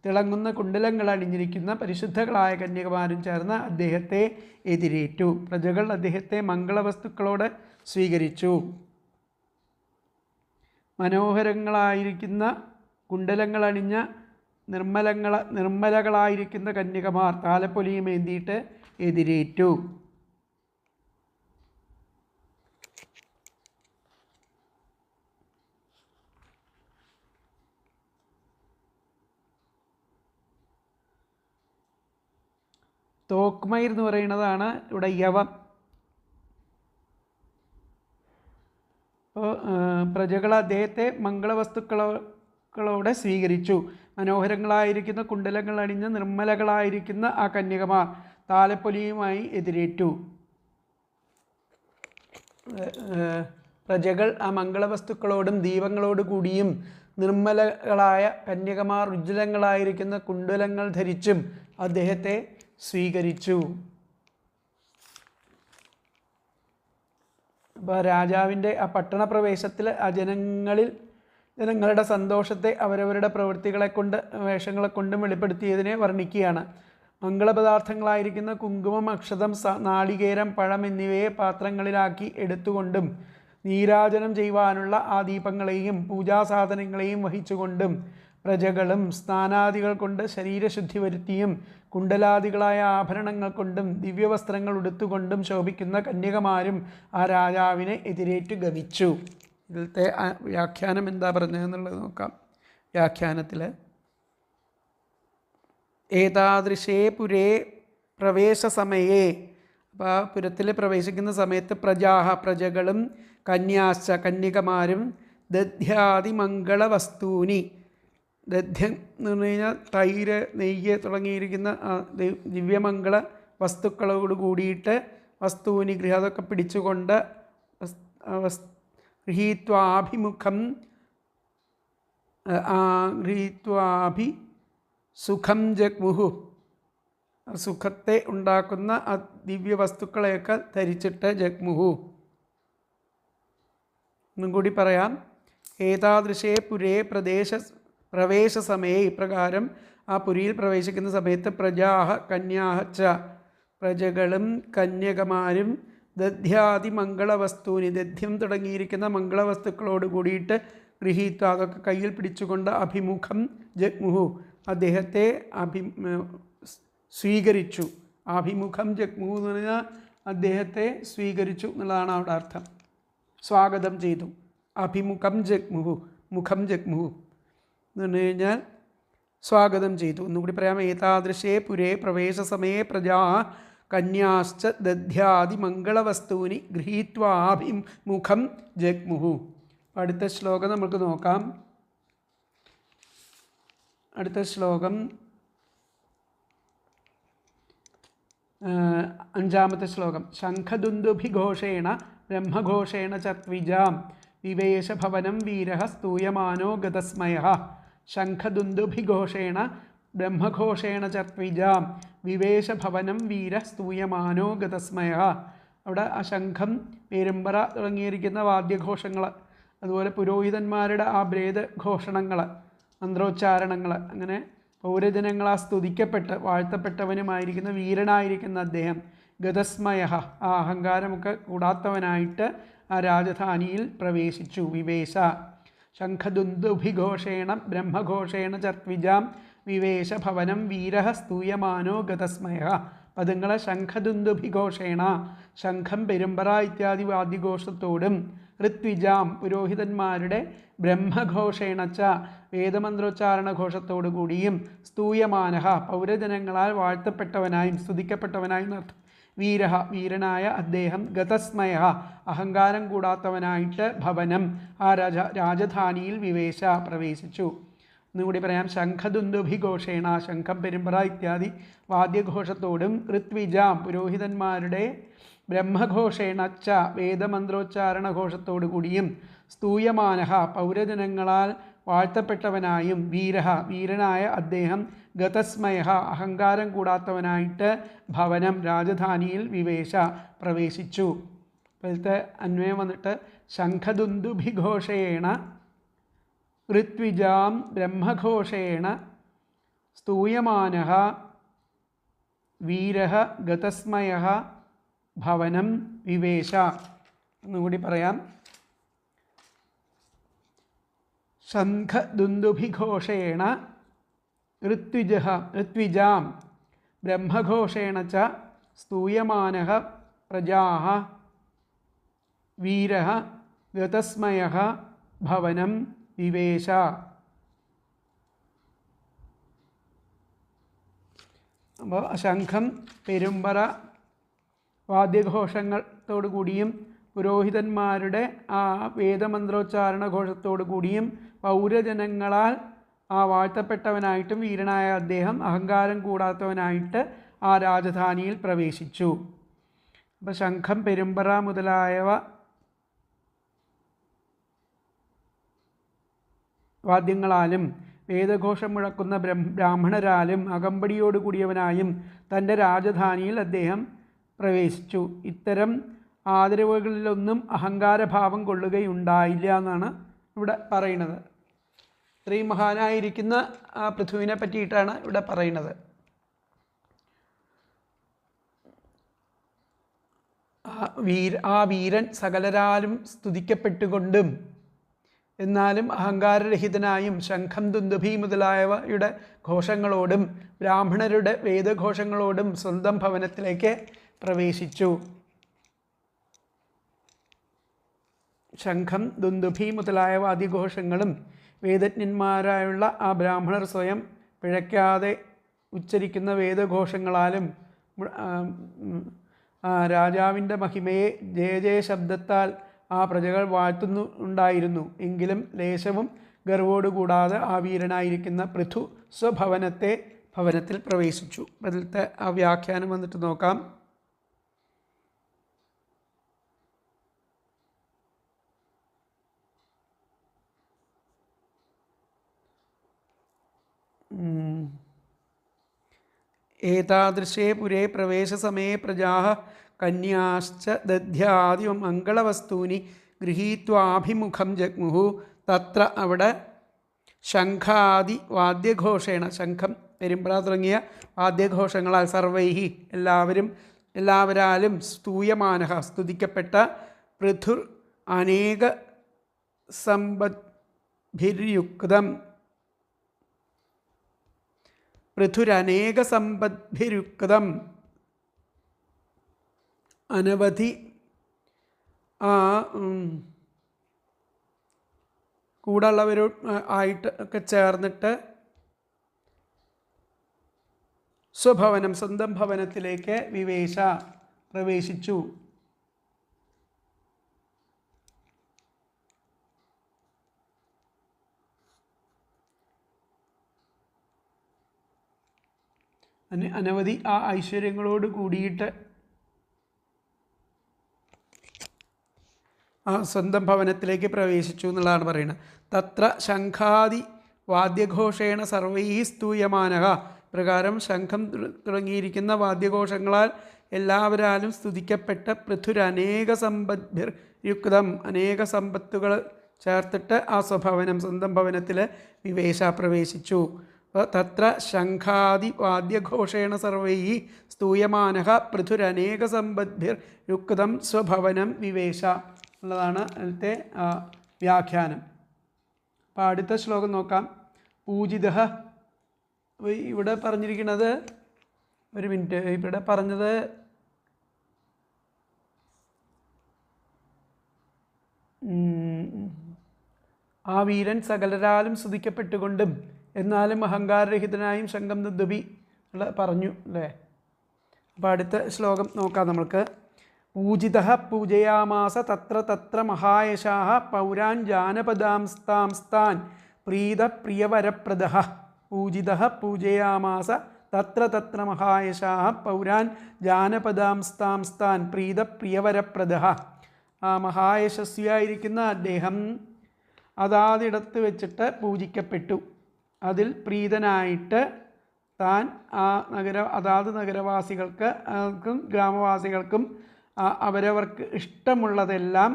തിളങ്ങുന്ന കുണ്ടലങ്ങൾ അണിഞ്ഞിരിക്കുന്ന പരിശുദ്ധകളായ കന്യകമാരും ചേർന്ന് അദ്ദേഹത്തെ എതിരേറ്റു. പ്രജകൾ അദ്ദേഹത്തെ മംഗളവസ്തുക്കളോട് സ്വീകരിച്ചു. മനോഹരങ്ങളായിരിക്കുന്ന കുണ്ടലങ്ങൾ അണിഞ്ഞ നിർമ്മലകളായിരിക്കുന്ന കന്യകമാർ താലപ്പൊലിയും ഏന്തിയിട്ട് എതിരേറ്റു. തോക്മൈർ എന്ന് പറയുന്നതാണ് ഇവിടെ യവം. അപ്പോൾ പ്രജകൾ അദ്ദേഹത്തെ മംഗളവസ്തുക്കളോടെ സ്വീകരിച്ചു. മനോഹരങ്ങളായിരിക്കുന്ന കുണ്ടലങ്ങൾ അണിഞ്ഞ് നിർമ്മലകളായിരിക്കുന്ന ആ കന്യകമാർ താലപ്പൊലിയുമായി എതിരേറ്റു. പ്രജകൾ ആ മംഗളവസ്തുക്കളോടും ദീപങ്ങളോടു കൂടിയും നിർമ്മലകളായ കന്യകമാർ ഉജ്ജ്വലങ്ങളായിരിക്കുന്ന കുണ്ടലങ്ങൾ ധരിച്ചും അദ്ദേഹത്തെ സ്വീകരിച്ചു. അപ്പോൾ രാജാവിൻ്റെ ആ പട്ടണപ്രവേശത്തിൽ ആ ജനങ്ങളുടെ സന്തോഷത്തെ അവരവരുടെ പ്രവൃത്തികളെ കൊണ്ട് വേഷങ്ങളെ കൊണ്ടും വെളിപ്പെടുത്തിയതിനെ വർണ്ണിക്കുകയാണ്. മംഗളപദാർത്ഥങ്ങളായിരിക്കുന്ന കുങ്കുമം, അക്ഷതം, നാളികേരം, പഴം എന്നിവയെ പാത്രങ്ങളിലാക്കി എടുത്തുകൊണ്ടും നീരാജനം ചെയ്യുവാനുള്ള ആ ദീപങ്ങളെയും പൂജാസാധനങ്ങളെയും വഹിച്ചുകൊണ്ടും പ്രജകളും സ്നാനാദികൾ കൊണ്ട് ശരീരശുദ്ധി വരുത്തിയും കുണ്ടലാദികളായ ആഭരണങ്ങൾ കൊണ്ടും ദിവ്യവസ്ത്രങ്ങൾ ഉടുത്തുകൊണ്ടും ശോഭിക്കുന്ന കന്യകമാരും ആ രാജാവിനെ എതിരേറ്റു ഗമിച്ചു. ഇതിലത്തെ വ്യാഖ്യാനം എന്താ പറഞ്ഞതെന്നുള്ളത് നോക്കാം. വ്യാഖ്യാനത്തിൽ ഏതാദൃശേ പുരേ പ്രവേശ സമയേ, അപ്പോൾ ആ പുരത്തിൽ പ്രവേശിക്കുന്ന സമയത്ത് പ്രജകളും കന്യാശ്ച കന്യകമാരും ദധ്യാദിമംഗളവസ്തൂനി, ദധ്യം എന്ന് പറഞ്ഞു കഴിഞ്ഞാൽ തൈര്, നെയ്യ് തുടങ്ങിയിരിക്കുന്ന ദിവ്യമംഗള വസ്തുക്കളോട് കൂടിയിട്ട് വസ്തൂനി അതൊക്കെ പിടിച്ചുകൊണ്ട് ഗൃഹീത്വാഭിമുഖം സുഖം ജഗ്മുഹു, സുഖത്തെ ഉണ്ടാക്കുന്ന ആ ദിവ്യവസ്തുക്കളെയൊക്കെ ധരിച്ചിട്ട് ജഗ്മുഹു. ഒന്നും കൂടി പറയാം. ഏതാദൃശേ പുരേ പ്രവേശ സമയേ, ഇപ്രകാരം ആ പുരിയിൽ പ്രവേശിക്കുന്ന സമയത്ത് പ്രജാഹ കന്യാഹച്ച, പ്രജകളും കന്യകമാരും ദധ്യാദി മംഗളവസ്തൂനി, ദധ്യം തുടങ്ങിയിരിക്കുന്ന മംഗളവസ്തുക്കളോട് കൂടിയിട്ട് ഗൃഹീത്വ അതൊക്കെ കയ്യിൽ പിടിച്ചുകൊണ്ട് അഭിമുഖം ജഗ്മുഹു, അദ്ദേഹത്തെ സ്വീകരിച്ചു. അഭിമുഖം ജഗ്മുഹു എന്ന് പറഞ്ഞാൽ അദ്ദേഹത്തെ സ്വീകരിച്ചു എന്നുള്ളതാണ് അവിടെ അർത്ഥം. സ്വാഗതം ചെയ്തു. അഭിമുഖം ജഗ്മുഹു, മുഖം ജഗ്മുഹു എന്ന് പറഞ്ഞു കഴിഞ്ഞാൽ സ്വാഗതം ചെയ്തു. ഒന്നുകൂടി പറയാം. ഏതാദൃശേ പുരേ പ്രവേശ സമയേ പ്രജാ കന്യാശ്ച ദധ്യാദി മംഗളവസ്തൂനി ഗൃഹീത്വാഭിമുഖം ജഗ്മുഹു. അടുത്ത ശ്ലോകം നമുക്ക് നോക്കാം. അടുത്ത ശ്ലോകം 5-ാമത്തെ ശ്ലോകം. ശംഖദുന്ദുഭിഘോഷേണ ബ്രഹ്മഘോഷേണ ചത്വിജാം വിവേശഭവനം വീരഃ സ്തൂയമാനോ ഗതസ്മയഃ. ശംഖദുന്ദുഭിഘോഷേണ ബ്രഹ്മഘോഷേണ ചത്വിജാം വിവേശഭവനം വീരഃ സ്തൂയമാനോ ഗതസ്മയഃ. അവിടെ ആ ശംഖം, പെരുമ്പറ തുടങ്ങിയിരിക്കുന്ന വാദ്യഘോഷങ്ങൾ, അതുപോലെ പുരോഹിതന്മാരുടെ ആ ബ്രേദഘോഷണങ്ങൾ, മന്ത്രോച്ചാരണങ്ങൾ, അങ്ങനെ പൗരജനങ്ങളാ സ്തുതിക്കപ്പെട്ട് വാഴ്ത്തപ്പെട്ടവനുമായിരിക്കുന്ന വീരനായിരിക്കുന്ന അദ്ദേഹം ഗതസ്മയ, ആ അഹങ്കാരമൊക്കെ കൂടാത്തവനായിട്ട് ആ രാജധാനിയിൽ പ്രവേശിച്ചു. വിവേശ ശംഖദുന്ദുഭിഘോഷേണ ബ്രഹ്മഘോഷേണ ചർവിജാം വിവേശ ഭവനം വീരഃ സ്തൂയമാനോ ഗതസ്മയ. പദങ്ങൾ ശംഖദുന്ദുഭിഘോഷേണ, ശംഖം, പെരുമ്പറ ഇത്യാദി വാദ്യഘോഷത്തോടും, ഋത്വിജാം പുരോഹിതന്മാരുടെ, ബ്രഹ്മഘോഷേണച്ച വേദമന്ത്രോച്ചാരണ ഘോഷത്തോടു കൂടിയും, സ്തൂയമാനഃ പൗരജനങ്ങളാൽ വാഴ്ത്തപ്പെട്ടവനായും സ്തുതിക്കപ്പെട്ടവനായും അർത്ഥം. വീരഃ വീരനായ അദ്ദേഹം, ഗതസ്മയ അഹങ്കാരം കൂടാത്തവനായിട്ട്, ഭവനം ആ രാജധാനിയിൽ വിവേശ പ്രവേശിച്ചു. ഒന്നുകൂടി പറയാം. ശംഖദുന്ദുഭിഘോഷേണ ശംഖം, പെരുമ്പറ ഇത്യാദി വാദ്യഘോഷത്തോടും, ഋത്വിജാം പുരോഹിതന്മാരുടെ, ബ്രഹ്മഘോഷേണ ച വേദമന്ത്രോച്ചാരണ ഘോഷത്തോടു കൂടിയും, സ്തൂയമാനഃ പൗരജനങ്ങളാൽ വാഴ്ത്തപ്പെട്ടവനായും, വീരഃ വീരനായ അദ്ദേഹം, ഗതസ്മയ അഹങ്കാരം കൂടാത്തവനായിട്ട്, ഭവനം രാജധാനിയിൽ വിവേശ പ്രവേശിച്ചു. ഇപ്പോഴത്തെ അന്വയം വന്നിട്ട് ശംഖദുന്ദുഭിഘോഷേണ ഋത്വിജാം ബ്രഹ്മഘോഷേണ സ്തൂയമാനഃ വീരഃ ഗതസ്മയഃ ഭവനം വിവേശ. ഒന്നുകൂടി പറയാം. ശംഖദുന്ദുഭിഘോഷേണ ഋത്വിജാം ബ്രഹ്മഘോഷേണ ച സ്തൂയമാനഃ പ്രജാഃ വീരഃ ഗതസ്മയഃ ഭവനം വിവേശ. അപ്പോൾ ശംഖം, പെരുമ്പറ വാദ്യഘോഷങ്ങളോടു കൂടിയും പുരോഹിതന്മാരുടെ ആ വേദമന്ത്രോച്ചാരണ ഘോഷത്തോടു കൂടിയും പൗരജനങ്ങളാൽ വാഴ്ത്തപ്പെട്ടവനായിട്ടും വീരനായ അദ്ദേഹം അഹങ്കാരം കൂടാത്തവനായിട്ട് ആ രാജധാനിയിൽ പ്രവേശിച്ചു. അപ്പോൾ ശംഖം, പെരുമ്പറ മുതലായവ വാദ്യങ്ങളാലും വേദഘോഷം മുഴക്കുന്ന ബ്രാഹ്മണരാലും അകമ്പടിയോടുകൂടിയവനായും തൻ്റെ രാജധാനിയിൽ അദ്ദേഹം പ്രവേശിച്ചു. ഇത്തരം ആദരവുകളിലൊന്നും അഹങ്കാരഭാവം കൊള്ളുകയുണ്ടായില്ല എന്നാണ് ഇവിടെ പറയുന്നത്. ഇത്രയും മഹാനായിരിക്കുന്ന ആ പൃഥുവിനെ പറ്റിയിട്ടാണ് ഇവിടെ പറയുന്നത്. ആ വീരൻ സകലരാലും സ്തുതിക്കപ്പെട്ടുകൊണ്ടും എന്നാലും അഹങ്കാരരഹിതനായും ശംഖം, ദുന്ദുഭി മുതലായവയുടെ ഘോഷങ്ങളോടും ബ്രാഹ്മണരുടെ വേദഘോഷങ്ങളോടും സ്വന്തം ഭവനത്തിലേക്ക് പ്രവേശിച്ചു. ശംഖം, ദുന്ദുഭി മുതലായ വാദ്യഘോഷങ്ങളും വേദജ്ഞന്മാരായുള്ള ആ ബ്രാഹ്മണർ സ്വയം പിഴയ്ക്കാതെ ഉച്ചരിക്കുന്ന വേദഘോഷങ്ങളാലും രാജാവിൻ്റെ മഹിമയെ ജയ ശബ്ദത്താൽ ആ പ്രജകൾ വാഴ്ത്തുന്നുണ്ടായിരുന്നു. എങ്കിലും ലേശവും ഗർവോടുകൂടാതെ ആ വീരനായിരിക്കുന്ന പൃഥു ഭവനത്തിൽ പ്രവേശിച്ചു. അതിലത്തെ ആ വ്യാഖ്യാനം വന്നിട്ട് നോക്കാം. ഏതാദൃശേ പുരേ പ്രവേശസമയെ പ്രജാഃ കന്യാശ്ച ദധ്യാദി മംഗളവസ്തൂനി ഗൃഹീത്വാഭിമുഖം ജഗ്മുഃ. തത്ര അവിടെ ശംഖാദി വാദ്യഘോഷേണ, ശംഖം, പെരുമ്പറ തുടങ്ങിയ വാദ്യഘോഷങ്ങളാൽ സർവൈഹി എല്ലാവരാലും സ്തൂയമാനഃ സ്തുതിക്കപ്പെട്ട പൃഥുർ അനേക സമ്പദ്ഭിര്യുക്തം അനവധി കൂടുള്ളവരോ ആയിട്ട് ഒക്കെ ചേർന്നിട്ട് സ്വന്തം ഭവനത്തിലേക്ക് പ്രവേശിച്ചു. അനവധി ആ ഐശ്വര്യങ്ങളോട് കൂടിയിട്ട് ആ സ്വന്തം ഭവനത്തിലേക്ക് പ്രവേശിച്ചു എന്നുള്ളതാണ് പറയുന്നത്. തത്ര ശംഖാദി വാദ്യഘോഷേണ സർവൈഹി സ്തൂയമാനഃ. പ്രകാരം ശംഖം തുടങ്ങിയിരിക്കുന്ന വാദ്യഘോഷങ്ങളാൽ എല്ലാവരാലും സ്തുതിക്കപ്പെട്ട പൃഥുരനേക സമ്പദ്ഭിർയുക്തം, അനേക സമ്പത്തുകൾ ചേർത്തിട്ട് ആ സ്വന്തം ഭവനത്തിൽ പ്രവേശിച്ചു. തത്ര ശംഖാദി വാദ്യഘോഷേണ സർവൈഹി സ്തൂയമാനഃ പൃഥുരനേക സമ്പദ്ഭിർയുക്തം സ്വഭവനം വിവേശ എന്നുള്ളതാണ് അതിലത്തെ വ്യാഖ്യാനം. അപ്പോൾ അടുത്ത ശ്ലോകം നോക്കാം. പൂജിതഃ. ഇവിടെ പറഞ്ഞിരിക്കുന്നത്, ഒരു മിനിറ്റ്, ഇവിടെ പറഞ്ഞത് ആ വീരൻ സകലരാലും സ്തുതിക്കപ്പെട്ടുകൊണ്ടും എന്നാലും അഹങ്കാരരഹിതനായും ശംഖം, ദുന്ദുഭി പറഞ്ഞു അല്ലേ. അപ്പോൾ അടുത്ത ശ്ലോകം നോക്കാം നമുക്ക്. പൂജിതഃ പൂജയാമാസ തത്ര മഹായശാഃ പൗരാൻ ജാനപദാംസ്താൻ പ്രീതപ്രിയവരപ്രദഃ. പൂജിതഃ പൂജയാമാസ തത്ര മഹായശാഃ പൗരാൻ ജാനപദാംസ്താൻ പ്രീതപ്രിയവരപ്രദഃ. ആ മഹായശസ്വിയായിരിക്കുന്ന അദ്ദേഹം അതാതിടത്ത് വെച്ചിട്ട് പൂജിക്കപ്പെട്ടു. അതിൽ പ്രീതനായിട്ട് താൻ അതാത് നഗരവാസികൾക്കും ഗ്രാമവാസികൾക്കും അവരവർക്ക് ഇഷ്ടമുള്ളതെല്ലാം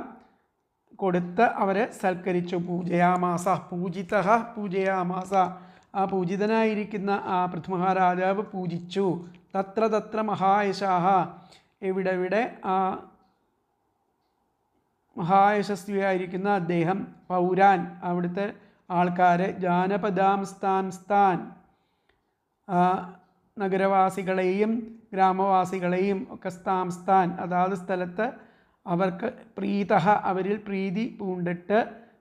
കൊടുത്ത് അവരെ സൽക്കരിച്ചു. പൂജയാമാസ, പൂജിതഃ പൂജയാമാസ, ആ പൂജിതനായിരിക്കുന്ന ആ പൃഥ്വിമഹാരാജാവ് പൂജിച്ചു. തത്ര മഹായശാഃ, എവിടെ ആ മഹായശസ്വിയായിരിക്കുന്ന അദ്ദേഹം പൗരാൻ, അവിടുത്തെ ആൾക്കാരെ, ജാനപദാംസ്താൻ നഗരവാസികളെയും ഗ്രാമവാസികളെയും ഒക്കെ സ്ഥാൻ അതാത് സ്ഥലത്ത് അവർക്ക് പ്രീതഃ അവരിൽ പ്രീതി പൂണ്ടിട്ട്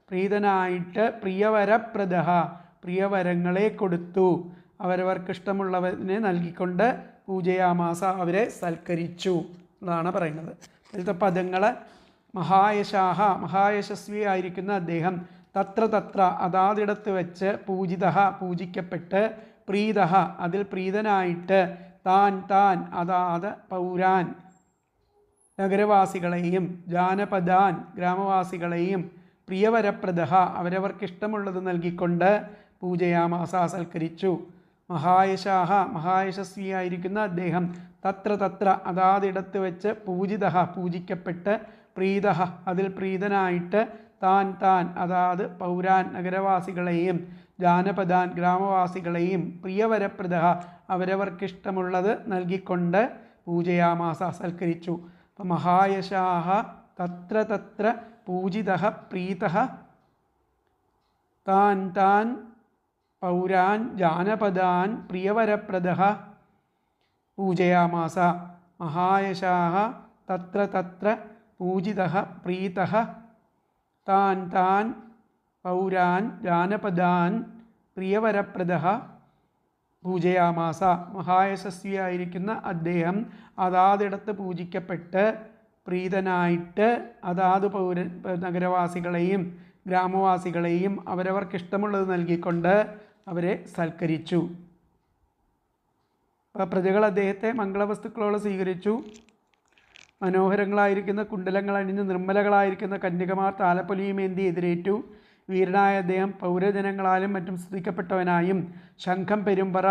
പ്രീതനായിട്ട് പ്രിയവരപ്രദഃ പ്രിയവരങ്ങളെ കൊടുത്തു. അവരവർക്കിഷ്ടമുള്ളവരെ നൽകിക്കൊണ്ട് പൂജയാമാസ അവരെ സൽക്കരിച്ചു എന്നാണ് പറയുന്നത്. ഇതിലത്തെ പദങ്ങൾ മഹായശാഹ മഹായശസ്വിയായിരിക്കുന്ന അദ്ദേഹം തത്ര തത്ര അതാതിടത്ത് വെച്ച് പൂജിതഃ പൂജിക്കപ്പെട്ട് പ്രീതഃ അതിൽ പ്രീതനായിട്ട് താൻ താൻ അതാത് പൗരാൻ നഗരവാസികളെയും ജാനപദാൻ ഗ്രാമവാസികളെയും പ്രിയവരപ്രദഃ അവരവർക്കിഷ്ടമുള്ളത് നൽകിക്കൊണ്ട് പൂജയാമാസ സൽക്കരിച്ചു. മഹായശാഹ മഹായശസ്വിയായിരിക്കുന്ന അദ്ദേഹം തത്ര തത്ര അതാതിടത്ത് വെച്ച് പൂജിതഃ പൂജിക്കപ്പെട്ട് പ്രീതഃ അതിൽ പ്രീതനായിട്ട് താൻ താൻ അതാത് പൗരാൻ നഗരവാസികളെയും ജാനപദാൻ ഗ്രാമവാസികളെയും പ്രിയവരപ്രദഃ അവരവർക്കിഷ്ടമുള്ളത് നൽകിക്കൊണ്ട് പൂജയാമാസ സൽക്കരിച്ചു. അപ്പം മഹായശാഹ തത്ര തത്ര പൂജിതഃ പ്രീതഃ താൻ താൻ പൗരാൻ ജാനപദാൻ പ്രിയവരപ്രദഃ പൂജയാമാസ. മഹായശാഹ തത്ര തത്ര പൂജിതഃ പ്രീതഃ താൻ താൻ പൗരാൻ ജാനപദാൻ പ്രിയവരപ്രദഃ പൂജയാമാസ. മഹായശസ്വിയായിരിക്കുന്ന അദ്ദേഹം അതാതിടത്ത് പൂജിക്കപ്പെട്ട് പ്രീതനായിട്ട് അതാത് നഗരവാസികളെയും ഗ്രാമവാസികളെയും അവരവർക്കിഷ്ടമുള്ളത് നൽകിക്കൊണ്ട് അവരെ സൽക്കരിച്ചു. പ്രജകൾ അദ്ദേഹത്തെ മംഗളവസ്തുക്കളോട് സ്വീകരിച്ചു. മനോഹരങ്ങളായിരിക്കുന്ന കുണ്ടലങ്ങൾ അണിഞ്ഞ് നിർമ്മലകളായിരിക്കുന്ന കന്യകമാർ താലപ്പൊലിയുമേന്തി എതിരേറ്റു. വീരനായ അദ്ദേഹം പൗരജനങ്ങളാലും മറ്റും സ്തുതിക്കപ്പെട്ടവനായും ശംഖം പെരുമ്പറ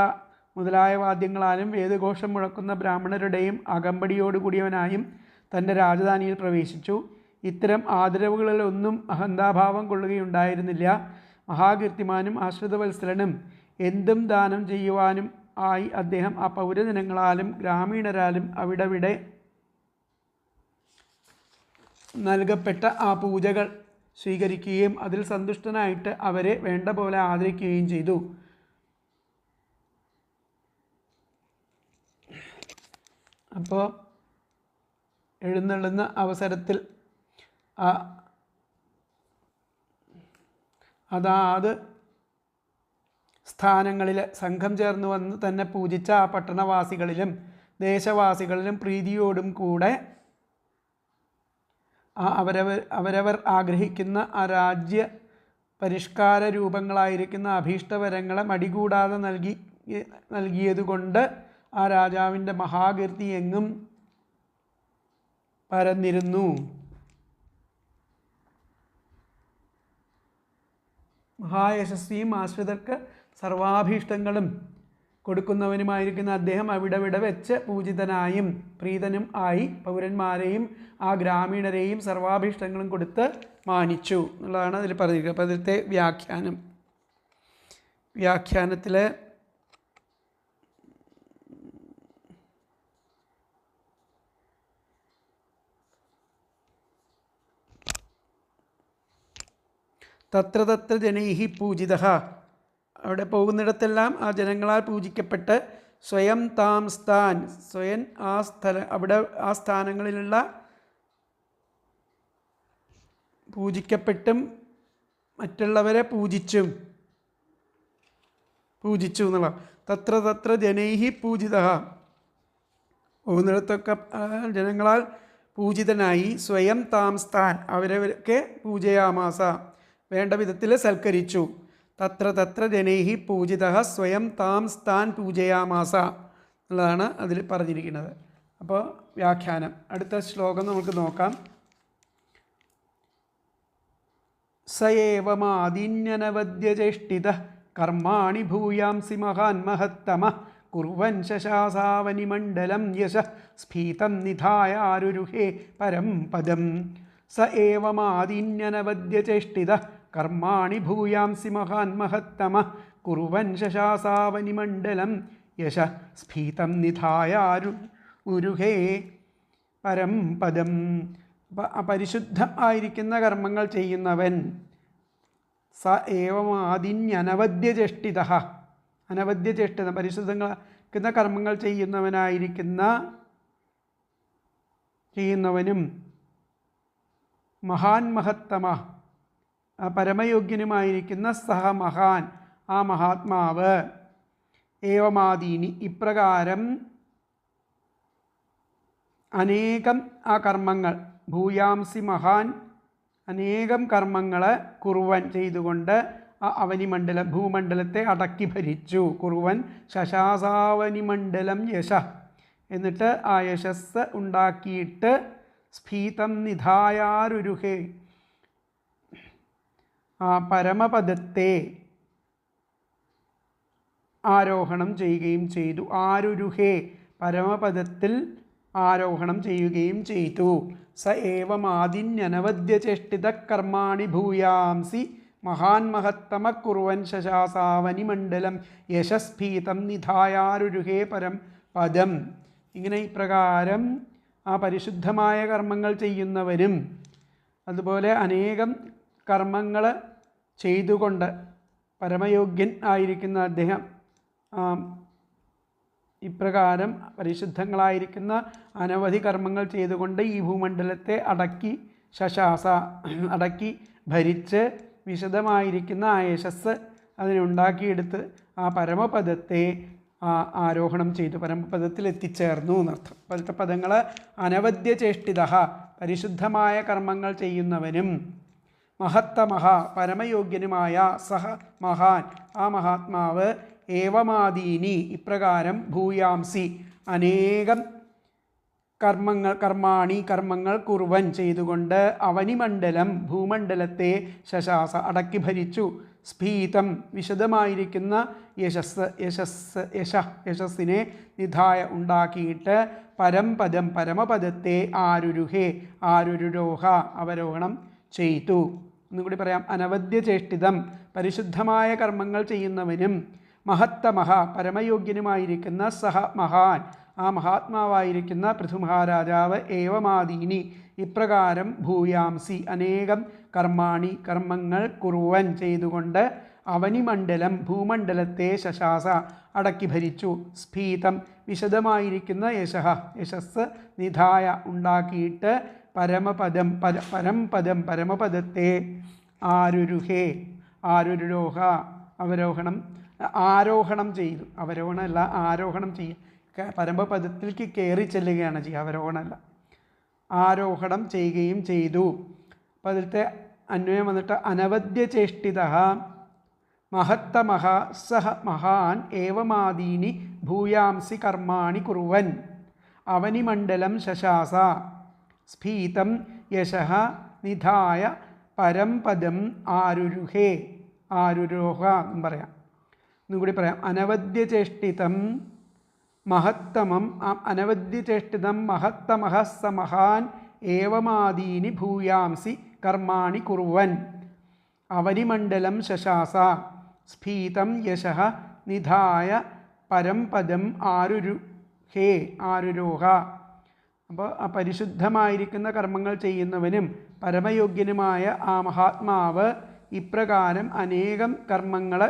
മുതലായ വാദ്യങ്ങളാലും വേദഘോഷം മുഴക്കുന്ന ബ്രാഹ്മണരുടെയും അകമ്പടിയോടുകൂടിയവനായും തൻ്റെ രാജധാനിയിൽ പ്രവേശിച്ചു. ഇത്തരം ആദരവുകളിലൊന്നും അഹന്താഭാവം കൊള്ളുകയുണ്ടായിരുന്നില്ല. മഹാകീർത്തിമാനും ആശ്രിതവത്സലനും എന്തും ദാനം ചെയ്യുവാനും ആയി അദ്ദേഹം ആ പൗരജനങ്ങളാലും ഗ്രാമീണരാലും അവിടവിടെ നൽകപ്പെട്ട ആ പൂജകൾ സ്വീകരിക്കുകയും അതിൽ സന്തുഷ്ടനായിട്ട് അവരെ വേണ്ട പോലെ ആദരിക്കുകയും ചെയ്തു. അപ്പോൾ എഴുന്നള്ളുന്ന അവസരത്തിൽ അതാത് സ്ഥാനങ്ങളിൽ സംഘം ചേർന്ന് വന്ന് തന്നെ പൂജിച്ച ആ പട്ടണവാസികളിലും ദേശവാസികളിലും പ്രീതിയോടും കൂടെ അവരവർ ആഗ്രഹിക്കുന്ന ആ രാജ്യ പരിഷ്കാര രൂപങ്ങളായിരിക്കുന്ന അഭീഷ്ടവരങ്ങളെ മടികൂടാതെ നൽകിയതുകൊണ്ട് ആ രാജാവിൻ്റെ മഹാകീർത്തി എങ്ങും പരന്നിരുന്നു. മഹായശസ്വിയും ആശ്രിതർക്ക് സർവാഭീഷ്ടങ്ങളും കൊടുക്കുന്നവനുമായിരിക്കുന്ന അദ്ദേഹം അവിടവിടെ വെച്ച് പൂജിതനായും പ്രീതനും ആയി പൗരന്മാരെയും ആ ഗ്രാമീണരെയും സർവാഭീഷ്ടങ്ങളും കൊടുത്ത് മാനിച്ചു എന്നുള്ളതാണ് അതിൽ പറഞ്ഞിരിക്കുന്നത്. അപ്പോൾ അതിലത്തെ വ്യാഖ്യാനത്തിൽ തത്ര തത്ര ജനൈഹി പൂജിതഃ അവിടെ പോകുന്നിടത്തെല്ലാം ആ ജനങ്ങളാൽ പൂജിക്കപ്പെട്ട് സ്വയം താം സ്ഥാൻ സ്വയം അവിടെ ആ സ്ഥാനങ്ങളിലുള്ള പൂജിക്കപ്പെട്ടും മറ്റുള്ളവരെ പൂജിച്ചു എന്നുള്ള തത്ര തത്ര ജനൈഹി പൂജിതഃ പോകുന്നിടത്തൊക്കെ ജനങ്ങളാൽ പൂജിതനായി സ്വയം താം സ്ഥാൻ അവരവരൊക്കെ പൂജയാമാസ വേണ്ട വിധത്തിൽ സൽക്കരിച്ചു. തത്ര തത്ര ജനൈഹി പൂജിതഃ സ്വയം താം സ്ഥാൻ പൂജയാമാസ എന്നുള്ളതാണ് അതിൽ പറഞ്ഞിരിക്കുന്നത്. അപ്പോൾ വ്യാഖ്യാനം അടുത്ത ശ്ലോകം നമുക്ക് നോക്കാം. സയേവമാദിന്യനവദ്യചേഷ്ടിതഃ കർമാണി ഭൂയാംസി മഹാൻ മഹത്തമഃ കുർവൻ ശശാസാവനിമണ്ഡലം യശഃ സ്ഫീതം നിധായാരുരുഹേ പരം പദം. സ ഏവമാദിന്യനവദ്യചേഷ്ടിതഃ കർമാണി ഭൂയാംസി മഹാൻ മഹത്തമഃ കുർവൻ ശശാസാവനിമണ്ഡലം യശഃ സ്ഫീതം നിധായാരുരുഹേ പരം പദം. പരിശുദ്ധം ആയിരിക്കുന്ന കർമ്മങ്ങൾ ചെയ്യുന്നവൻ സ ഏവമാദിന്യനവദ്യചേഷ്ടിതഃ അനവദ്യചേഷ്ടിത പരിശുദ്ധങ്ങളാക്കുന്ന കർമ്മങ്ങൾ ചെയ്യുന്നവനും മഹാൻ മഹത്തമ പരമയോഗ്യനുമായിരിക്കുന്ന സഹ മഹാൻ ആ മഹാത്മാവ് ഏവമാദീനി ഇപ്രകാരം അനേകം ആ കർമ്മങ്ങൾ ഭൂയാംസി മഹാൻ അനേകം കർമ്മങ്ങൾ കുറുവൻ ചെയ്തുകൊണ്ട് ആ അവനിമണ്ഡലം ഭൂമണ്ഡലത്തെ അടക്കി ഭരിച്ചു. കുറുവൻ ശശാസാവനിമണ്ഡലം യശ, എന്നിട്ട് ആ യശസ് ഉണ്ടാക്കിയിട്ട് സ്ഫീതം നിധായാരുരുഹേ, ആ പരമപദത്തെ ആരോഹണം ചെയ്യുകയും ചെയ്തു. ആരുരുഹേ, പരമപദത്തിൽ ആരോഹണം ചെയ്യുകയും ചെയ്തു. സ ഏവമാദിന്യനവദ്യചേഷ്ടിത കർമാണി ഭൂയാംസി മഹാൻ മഹത്തമ കുറുവൻ ശശാസാവനിമണ്ഡലം യശസ്ഫീതം നിധായാരുരുഹേ പരം പദം. ഇങ്ങനെ ഇപ്രകാരം ആ പരിശുദ്ധമായ കർമ്മങ്ങൾ ചെയ്യുന്നവനും അതുപോലെ അനേകം കർമ്മങ്ങൾ ചെയ്തുകൊണ്ട് പരമയോഗ്യൻ ആയിരിക്കുന്ന അദ്ദേഹം ഇപ്രകാരം പരിശുദ്ധങ്ങളായിരിക്കുന്ന അനവധി കർമ്മങ്ങൾ ചെയ്തുകൊണ്ട് ഈ ഭൂമണ്ഡലത്തെ അടക്കി ഭരിച്ച് വിശദമായിരിക്കുന്ന ആ യശസ് അതിനുണ്ടാക്കിയെടുത്ത് ആ പരമപദത്തെ ആരോഹണം ചെയ്തു, പരമപദത്തിൽ എത്തിച്ചേർന്നു എന്നർത്ഥം. പതിനെട്ട് പദങ്ങൾ അനവദ്യചേഷ്ടിത, പരിശുദ്ധമായ കർമ്മങ്ങൾ ചെയ്യുന്നവനും, മഹത്തമഹ, പരമയോഗ്യനുമായ സഹ മഹാൻ, ആ മഹാത്മാവ്, ഏവമാദീനി, ഇപ്രകാരം ഭൂയാംസി, അനേകം കർമ്മങ്ങൾ കുറുവൻ ചെയ്തുകൊണ്ട് അവനിമണ്ഡലം, ഭൂമണ്ഡലത്തെ ശശാസ അടക്കി ഭരിച്ചു. സ്ഫീതം, വിശദമായിരിക്കുന്ന യശസ്സിനെ നിധായ ഉണ്ടാക്കിയിട്ട് പരംപദം, പരമപദത്തെ ആരുരുഹേ, ആരുരുരോഹ, അവരോഹണം ചെയ്തു. ഒന്നുകൂടി പറയാം. അനവദ്യചേഷ്ടിതം, പരിശുദ്ധമായ കർമ്മങ്ങൾ ചെയ്യുന്നവനും, മഹത്തമഹ, പരമയോഗ്യനുമായിരിക്കുന്ന സഹ മഹാൻ, ആ മഹാത്മാവായിരിക്കുന്ന പൃഥുമഹാരാജാവ്, ഏവമാദീനി, ഇപ്രകാരം ഭൂയാംസി, അനേകം കർമ്മങ്ങൾ കുറുവൻ ചെയ്തുകൊണ്ട് അവനിമണ്ഡലം, ഭൂമണ്ഡലത്തെ ശശാസ അടക്കി ഭരിച്ചു. സ്ഫീതം, വിശദമായിരിക്കുന്ന യശസ് നിധായ ഉണ്ടാക്കിയിട്ട് പരമപദം, പരമപദത്തെ ആരുരുഹേ, ആരുരോഹ, ആരോഹണം ചെയ്തു. അവരോഹണമല്ല, ആരോഹണം ചെയ്യുക. പരമപദത്തിലേക്ക് കയറി ചെല്ലുകയാണ് ചെയ്യുക, അവരോഹണമല്ല. ആരോഹണം ചെയ്യുകയും ചെയ്തു. അപ്പം അതിലത്തെ അന്വയം വന്നിട്ട് അനവദ്യചേഷ്ടിത മഹത്തമഹ സഹ മഹാൻ ഏവമാദീനി ഭൂയാംസി കർമാണി കുറുവൻ അവനിമണ്ഡലം ശശാസ സ്ഫീതം യശഃ നിധായ പരംപദം ആരുരുഹേ, ആരുരോഹ എന്നും പറയാം. എന്നും കൂടി പറയാം. അനവദ്യചേഷ്ടിതം മഹത്തമഹ സ മഹാൻ ഏവമാദീനി ഭൂയാംസി കർമാണി കുറുവൻ അവനിമണ്ഡലം ശശാസ സ്ഫീതം യശഃ നിധായ പരംപദം ആരുരുഹേ, ആരുരോഹ. അപ്പോൾ ആ പരിശുദ്ധമായിരിക്കുന്ന കർമ്മങ്ങൾ ചെയ്യുന്നവനും പരമയോഗ്യനുമായ ആ മഹാത്മാവ് ഇപ്രകാരം അനേകം കർമ്മങ്ങൾ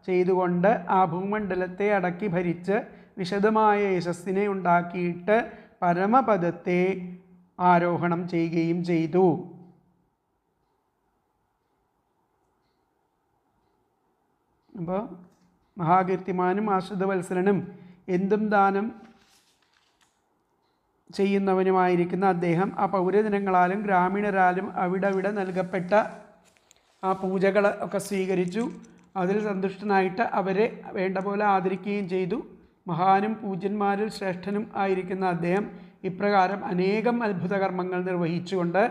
ചെയ്തുകൊണ്ട് ആ ഭൂമണ്ഡലത്തെ അടക്കി ഭരിച്ച് വിശദമായ യശസ്സിനെ ഉണ്ടാക്കിയിട്ട് പരമപദത്തെ ആരോഹണം ചെയ്യുകയും ചെയ്തു. അപ്പോൾ മഹാകീർത്തിമാനും ആശ്രിതവത്സലനും എന്തും ദാനം ചെയ്യുന്നവനുമായിരിക്കുന്ന അദ്ദേഹം ആ പൗരജനങ്ങളാലും ഗ്രാമീണരാലും അവിടവിടെ നൽകപ്പെട്ട ആ പൂജകൾ ഒക്കെ സ്വീകരിച്ചു. അതിൽ സന്തുഷ്ടനായിട്ട് അവരെ വേണ്ട പോലെ ആദരിക്കുകയും ചെയ്തു. മഹാനും പൂജ്യന്മാരിൽ ശ്രേഷ്ഠനും ആയിരിക്കുന്ന അദ്ദേഹം ഇപ്രകാരം അനേകം അത്ഭുത കർമ്മങ്ങൾ നിർവഹിച്ചുകൊണ്ട്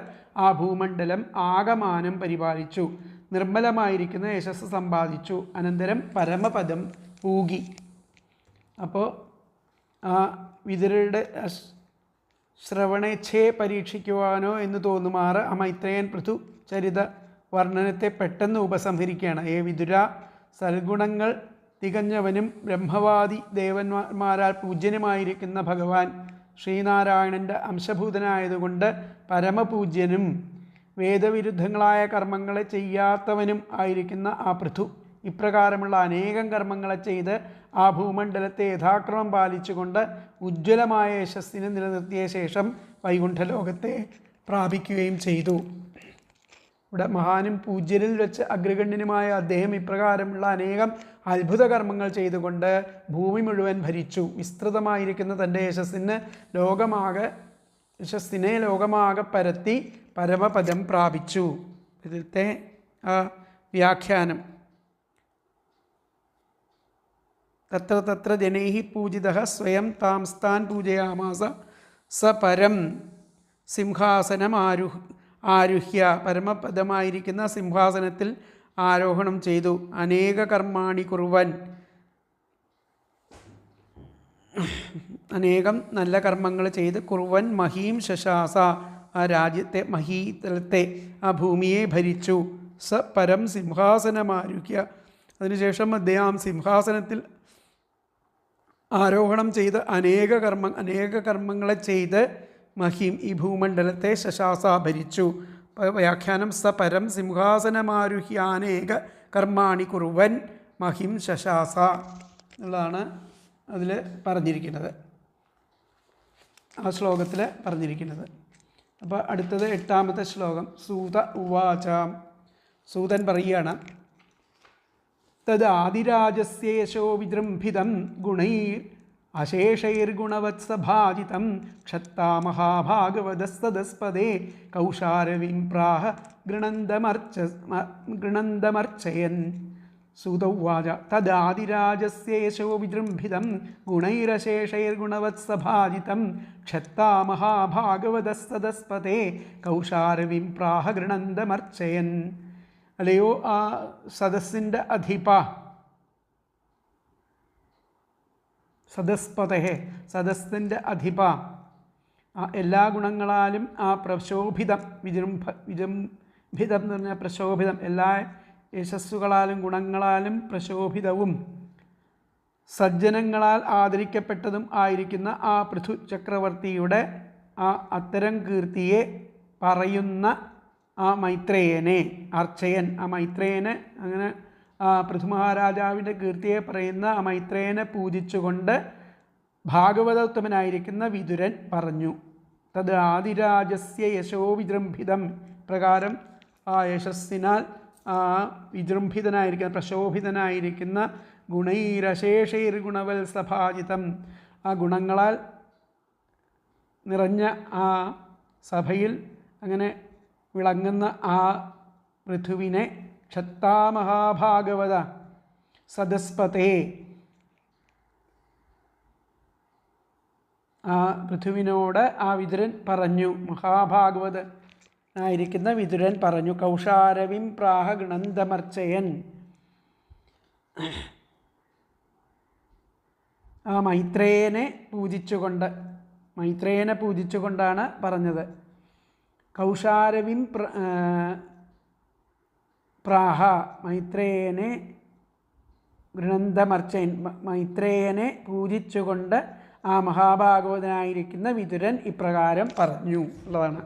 ആ ഭൂമണ്ഡലം ആകമാനം പരിപാലിച്ചു. നിർമ്മലമായിരിക്കുന്ന യശസ് സമ്പാദിച്ചു. അനന്തരം പരമപദം പൂകി. അപ്പോൾ ആ വിതുരരുടെ ശ്രവണേച്ഛയെ പരീക്ഷിക്കുവാനോ എന്ന് തോന്നുമാറ് ആ മൈത്രേയൻ പൃഥു ചരിത വർണ്ണനത്തെ പെട്ടെന്ന് ഉപസംഹരിക്കുകയാണ്. വിതുര, സൽഗുണങ്ങൾ തികഞ്ഞവനും ബ്രഹ്മവാദി ദേവന്മാരാൽ പൂജ്യനുമായിരിക്കുന്ന ഭഗവാൻ ശ്രീനാരായണൻ്റെ അംശഭൂതനായതുകൊണ്ട് പരമപൂജ്യനും വേദവിരുദ്ധങ്ങളായ കർമ്മങ്ങളെ ചെയ്യാത്തവനും ആയിരിക്കുന്ന ആ പൃഥു ഇപ്രകാരമുള്ള അനേകം കർമ്മങ്ങളെ ചെയ്ത് ആ ഭൂമണ്ഡലത്തെ യഥാക്രമം പാലിച്ചുകൊണ്ട് ഉജ്ജ്വലമായ യശസ്സിനെ നിലനിർത്തിയ ശേഷം വൈകുണ്ഠലോകത്തെ പ്രാപിക്കുകയും ചെയ്തു. ഇവിടെ മഹാനും പൂജ്യരിൽ വെച്ച് അഗ്രഗണ്യനുമായ അദ്ദേഹം ഇപ്രകാരമുള്ള അനേകം അത്ഭുത കർമ്മങ്ങൾ ചെയ്തുകൊണ്ട് ഭൂമി മുഴുവൻ ഭരിച്ചു. വിസ്തൃതമായിരിക്കുന്ന തൻ്റെ യശസ്സിന് ലോകമാകെ യശസ്സിനെ ലോകമാകെ പരത്തി പരമപദം പ്രാപിച്ചു. ഇതിലത്തെ വ്യാഖ്യാനം തത്ര തത്ര ജനൈഃ പൂജിതഃ സ്വയം താംസ്ഥാൻ പൂജയാമാസ സ പരം സിംഹാസനം ആരുഹ്യ. പരമപദമായിരിക്കുന്ന സിംഹാസനത്തിൽ ആരോഹണം ചെയ്തു. അനേക കർമാണി കുർവൻ, അനേകം നല്ല കർമ്മങ്ങൾ ചെയ്ത് കുർവൻ മഹീം ശശാസ, ആ രാജ്യത്തെ മഹീതലത്തെ ആ ഭൂമിയെ ഭരിച്ചു. സ പരം സിംഹാസനമാരുഹ്യ, അതിനുശേഷം അദ്ദേഹം സിംഹാസനത്തിൽ ആരോഹണം ചെയ്ത് അനേക കർമ്മങ്ങളെ ചെയ്ത് മഹീം ഈ ഭൂമണ്ഡലത്തെ ശശാസ ഭരിച്ചു. വ്യാഖ്യാനം സ പരം സിംഹാസനമാരുഹ്യ അനേക കർമാണി കുർവൻ മഹിം ശശാസ എന്നുള്ളതാണ് അതിൽ പറഞ്ഞിരിക്കുന്നത്, ആ ശ്ലോകത്തിൽ പറഞ്ഞിരിക്കുന്നത്. അപ്പോൾ അടുത്തത് 8ാമത്തെ ശ്ലോകം. സൂത ഉവാച, സൂതൻ പറയുകയാണ്, തദ് ആദിരാജസ്യേശോ വിജൃംഭിതം ഗുണൈർ അശേഷൈർഗുണവത്സഭാജിതം ക്ഷത്താ മഹാഭാഗവതസ്തദസ്പദേ കൗശാരവിം പ്രാഹ ഗൃണന്തമർച്ചയൻ. സൂത ഉവാച തദാദിരാജസ്യേശോ വിജൃംഭിതം ഗുണൈരശേഷൈർഗുണവത്സഭാജിതം ക്ഷത്താ മഹാഭാഗവതസ്തദസ്പദേ കൗശാരവിം പ്രാഹ ഗൃണന്തമർച്ചയൻ. അല്ലയോ ആ സദസ്സിൻ്റെ അധിപ, സദസ്പതേ, സദസ്സിൻ്റെ അധിപ, എല്ലാ ഗുണങ്ങളാലും ആ പ്രശോഭിതം, വിജൃംഭിതം എന്ന് പറഞ്ഞാൽ പ്രശോഭിതം, എല്ലാ യശസ്സുകളാലും ഗുണങ്ങളാലും പ്രശോഭിതവും സജ്ജനങ്ങളാൽ ആദരിക്കപ്പെട്ടതും ആയിരിക്കുന്ന ആ പൃഥു ചക്രവർത്തിയുടെ ആ അത്തരം കീർത്തിയെ പറയുന്ന ആ മൈത്രേയനെ അർച്ചയൻ, ആ മൈത്രേയനെ അങ്ങനെ ആ പൃഥു മഹാരാജാവിൻ്റെ കീർത്തിയെ പറയുന്ന ആ മൈത്രേയനെ പൂജിച്ചുകൊണ്ട് ഭാഗവതോത്തമനായിരിക്കുന്ന വിതുരൻ പറഞ്ഞു. തത് ആദിരാജസ്യ യശോ വിജൃംഭിതം, പ്രകാരം ആ യശസ്സിനാൽ ആ വിജൃംഭിതനായിരിക്കുന്ന പ്രശോഭിതനായിരിക്കുന്ന ഗുണൈരശേഷൈർഗുണവത്സഭാജിതം, ആ ഗുണങ്ങളാൽ നിറഞ്ഞ ആ സഭയിൽ അങ്ങനെ വിളങ്ങുന്ന ആ പൃഥുവിനെ ക്ഷത്താമഹാഭാഗവത സദസ്പതേ, ആ പൃഥുവിനോട് ആ വിതുരൻ പറഞ്ഞു, മഹാഭാഗവത ആയിരിക്കുന്ന വിതുരൻ പറഞ്ഞു. കൗശാരവിം പ്രാഹ ഗൃണന്തമർച്ചയൻ, ആ മൈത്രേയനെ പൂജിച്ചുകൊണ്ടാണ് പറഞ്ഞത്. കൗശാരവിം പ്രാഹ, മൈത്രേയനെ ഗൃണന്തമർച്ചയൻ, മൈത്രേയനെ പൂജിച്ചുകൊണ്ട് ആ മഹാഭാഗവതനായിരിക്കുന്ന വിതുരൻ ഇപ്രകാരം പറഞ്ഞു ഉള്ളതാണ്.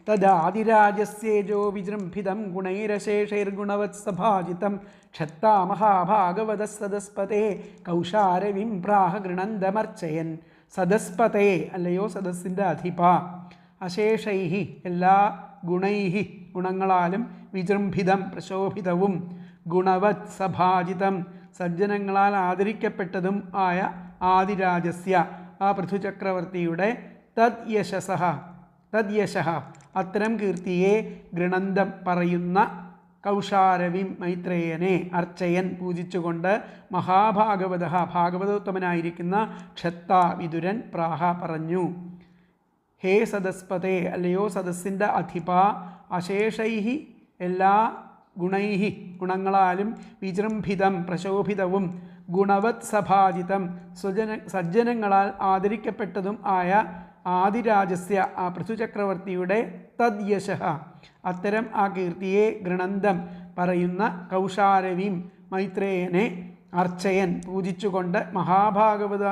തദാദിരാജസ്യേജോ വിജൃംഭിതം ഗുണൈരശേഷൈർഗുണവത്സഭാജിതം ക്ഷത്താ മഹാഭാഗവതസ്സദസ്പതേ കൗശാരവിം പ്രാഹ ഗൃണന്തമർച്ചയൻ. സദസ്പതേ, അല്ലയോ സദസ്സിൻ്റെ അധിപ, അശേഷൈഹി, എല്ലാ ഗുണൈഹി, ഗുണങ്ങളാലും വിജൃംഭിതം, പ്രശോഭിതവും ഗുണവത് സഭാജിതം, സജ്ജനങ്ങളാൽ ആദരിക്കപ്പെട്ടതും ആയ ആദിരാജസ്യ, ആ പൃഥുചക്രവർത്തിയുടെ തദ്യശഃ, അത്തരം കീർത്തിയെ ഗൃണന്തം പറയുന്ന കൗശാരവിം മൈത്രേയനെ അർച്ചയൻ പൂജിച്ചുകൊണ്ട് മഹാഭാഗവത, ഭാഗവതോത്തമനായിരിക്കുന്ന ക്ഷത്ത വിതുരൻ പ്രാഹ പറഞ്ഞു. ഹേ സദസ്പതേ, അല്ലയോ സദസ്സിൻ്റെ അധിപ, അശേഷൈഹി, എല്ലാ ഗുണൈഹി, ഗുണങ്ങളാലും വിജൃംഭിതം, പ്രശോഭിതവും ഗുണവത് സഭാജിതം, സജ്ജനങ്ങളാൽ ആദരിക്കപ്പെട്ടതും ആയ ആദിരാജസ്യ, ആ പൃഥുചക്രവർത്തിയുടെ തദ്യശഃ, അത്തരം ആ കീർത്തിയെ ഗൃണന്തം പറയുന്ന കൗശാരവിം മൈത്രേയനെ അർച്ചയൻ പൂജിച്ചുകൊണ്ട് മഹാഭാഗവത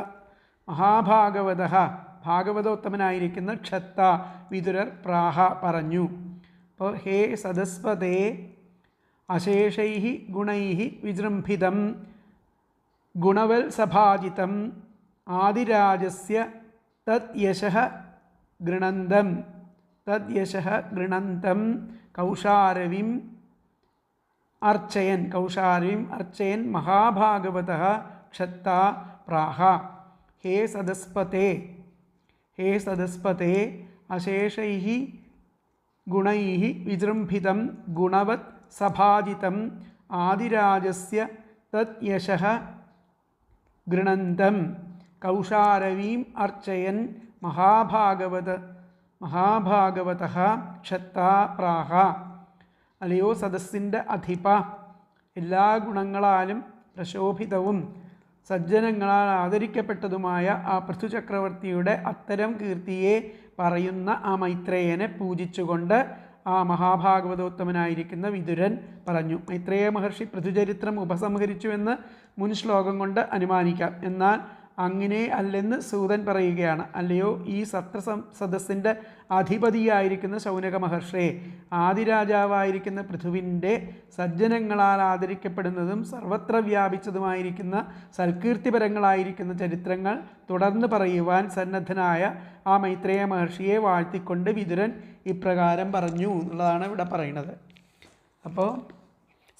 ഭാഗവതോത്തമനായിരിക്കുന്ന ക്ഷത്ത വിതുരർ പ്രാഹ പറഞ്ഞു. അപ്പോൾ ഹേ സദസ്പതേ അശേഷൈഹി ഗുണൈഹി വിജൃംഭിതം ഗുണവത്സഭാജിതം ആദിരാജസ്യ തദ്യശഃ ഗൃണന്തം കൗശാരവിം അർച്ചയൻ മഹാഭാഗവതഃ ക്ഷത്ത പ്രാഹ. ഹേ സദസ്പതേ, ഹേ സദസ്പതേ അശേഷൈഃ ഗുണൈഃ വിജൃംഭിതം ഗുണവത് സഭാജിതം ആദിരാജസ്യ തത് യശഃ ഗൃണന്തം കൗഷാരവീം അർച്ചയൻ മഹാഭാഗവതഃ ക്ഷത്താ പ്രാഹ. അല്ലയോ സദസ്സിൻ്റെ അധിപ, എല്ലാ ഗുണങ്ങളാലും പ്രശോഭിതവും സജ്ജനങ്ങളാൽ ആദരിക്കപ്പെട്ടതുമായ ആ പൃഥുചക്രവർത്തിയുടെ അത്തരം കീർത്തിയെ പറയുന്ന ആ മൈത്രേയനെ പൂജിച്ചുകൊണ്ട് ആ മഹാഭാഗവതോത്തമനായിരിക്കുന്ന വിതുരൻ പറഞ്ഞു. മൈത്രേയ മഹർഷി പൃഥുചരിത്രം ഉപസംഹരിച്ചുവെന്ന് മുൻ ശ്ലോകം കൊണ്ട് അനുമാനിക്കാം. എന്നാൽ അങ്ങനെ അല്ലെന്ന് സൂതൻ പറയുകയാണ്. അല്ലയോ ഈ സദസ്സിൻ്റെ അധിപതിയായിരിക്കുന്ന ശൗനക മഹർഷേ, ആദിരാജാവായിരിക്കുന്ന പൃഥുവിൻ്റെ സജ്ജനങ്ങളാൽ ആദരിക്കപ്പെടുന്നതും സർവത്ര വ്യാപിച്ചതുമായിരിക്കുന്ന സൽകീർത്തിപരങ്ങളായിരിക്കുന്ന ചരിത്രങ്ങൾ തുടർന്ന് പറയുവാൻ സന്നദ്ധനായ ആ മൈത്രേയ മഹർഷിയെ വാഴ്ത്തിക്കൊണ്ട് വിതുരൻ ഇപ്രകാരം പറഞ്ഞു എന്നുള്ളതാണ് ഇവിടെ പറയുന്നത്. അപ്പോൾ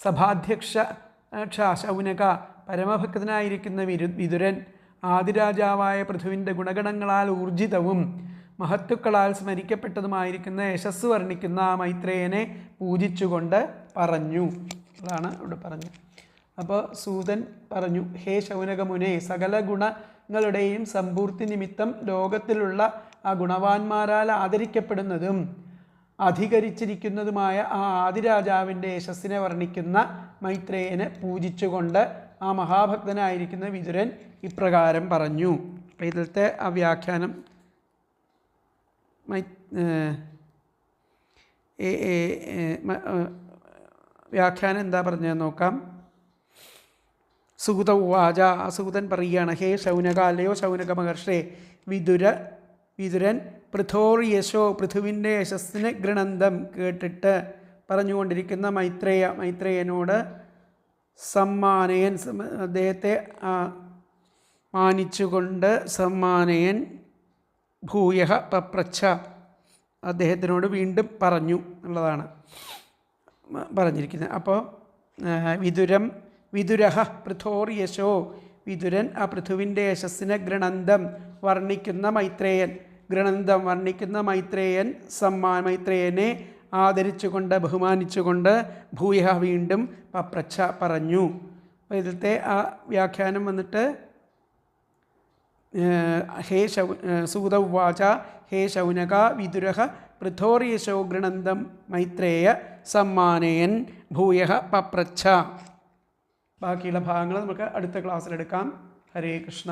സഭാധ്യക്ഷ ശൗനക, പരമഭക്തനായിരിക്കുന്ന വിതുരൻ ആദിരാജാവായ പൃഥുവിൻ്റെ ഗുണഗണങ്ങളാൽ ഊർജിതവും മഹത്തുക്കളാൽ സ്മരിക്കപ്പെട്ടതുമായിരിക്കുന്ന യശസ് വർണ്ണിക്കുന്ന ആ മൈത്രേയനെ പൂജിച്ചുകൊണ്ട് പറഞ്ഞു. അതാണ് ഇവിടെ പറഞ്ഞത്. അപ്പോൾ സൂതൻ പറഞ്ഞു, ഹേ ശൗനകമുനെ, സകല ഗുണങ്ങളുടെയും സമ്പൂർത്തി നിമിത്തം ലോകത്തിലുള്ള ആ ഗുണവാന്മാരാൽ ആദരിക്കപ്പെടുന്നതും അധികരിച്ചിരിക്കുന്നതുമായ ആ ആദിരാജാവിൻ്റെ യശസ്സിനെ വർണ്ണിക്കുന്ന മൈത്രേയനെ പൂജിച്ചുകൊണ്ട് ആ മഹാഭക്തനായിരിക്കുന്ന വിതുരൻ ഇപ്രകാരം പറഞ്ഞു. ഇതിലത്തെ ആ വ്യാഖ്യാനം എന്താ പറഞ്ഞത് നോക്കാം. സൂത ഉവാച, ആ സൂതൻ പറയുകയാണ്, ഹേ ശൗനക, അല്ലയോ ശൗനക മഹർഷേ, വിതുരൻ പൃഥോർയശോ, പൃഥുവിൻ്റെ യശസ്സിനെ ഗൃണന്തം കേട്ടിട്ട് പറഞ്ഞുകൊണ്ടിരിക്കുന്ന മൈത്രേയനോട് സമ്മാനയൻ, അദ്ദേഹത്തെ മാനിച്ചുകൊണ്ട് സമ്മാനയൻ ഭൂയഃ പപ്രച്ഛ, അദ്ദേഹത്തിനോട് വീണ്ടും പറഞ്ഞു എന്നുള്ളതാണ് പറഞ്ഞിരിക്കുന്നത്. അപ്പോൾ വിതുരഃ പൃഥോർയശോ, വിതുരൻ ആ പൃഥുവിൻ്റെ യശസ്സിനെ ഗൃണന്തം വർണ്ണിക്കുന്ന മൈത്രേയൻ മൈത്രേയനെ ആദരിച്ചുകൊണ്ട് ബഹുമാനിച്ചുകൊണ്ട് ഭൂയഃ വീണ്ടും പപ്രച്ഛ പറഞ്ഞു. അപ്പോൾ ഇതിലത്തെ ആ വ്യാഖ്യാനം വന്നിട്ട് ഹേ സൂത ഉവാച, ഹേ ശൗനക, വിതുരഃ പൃഥോർയശോ ഗൃണന്തം മൈത്രേയ സമ്മാനയൻ ഭൂയഃ പപ്രച്ഛ. ബാക്കിയുള്ള ഭാഗങ്ങൾ നമുക്ക് അടുത്ത ക്ലാസ്സിലെടുക്കാം. ഹരേ കൃഷ്ണ.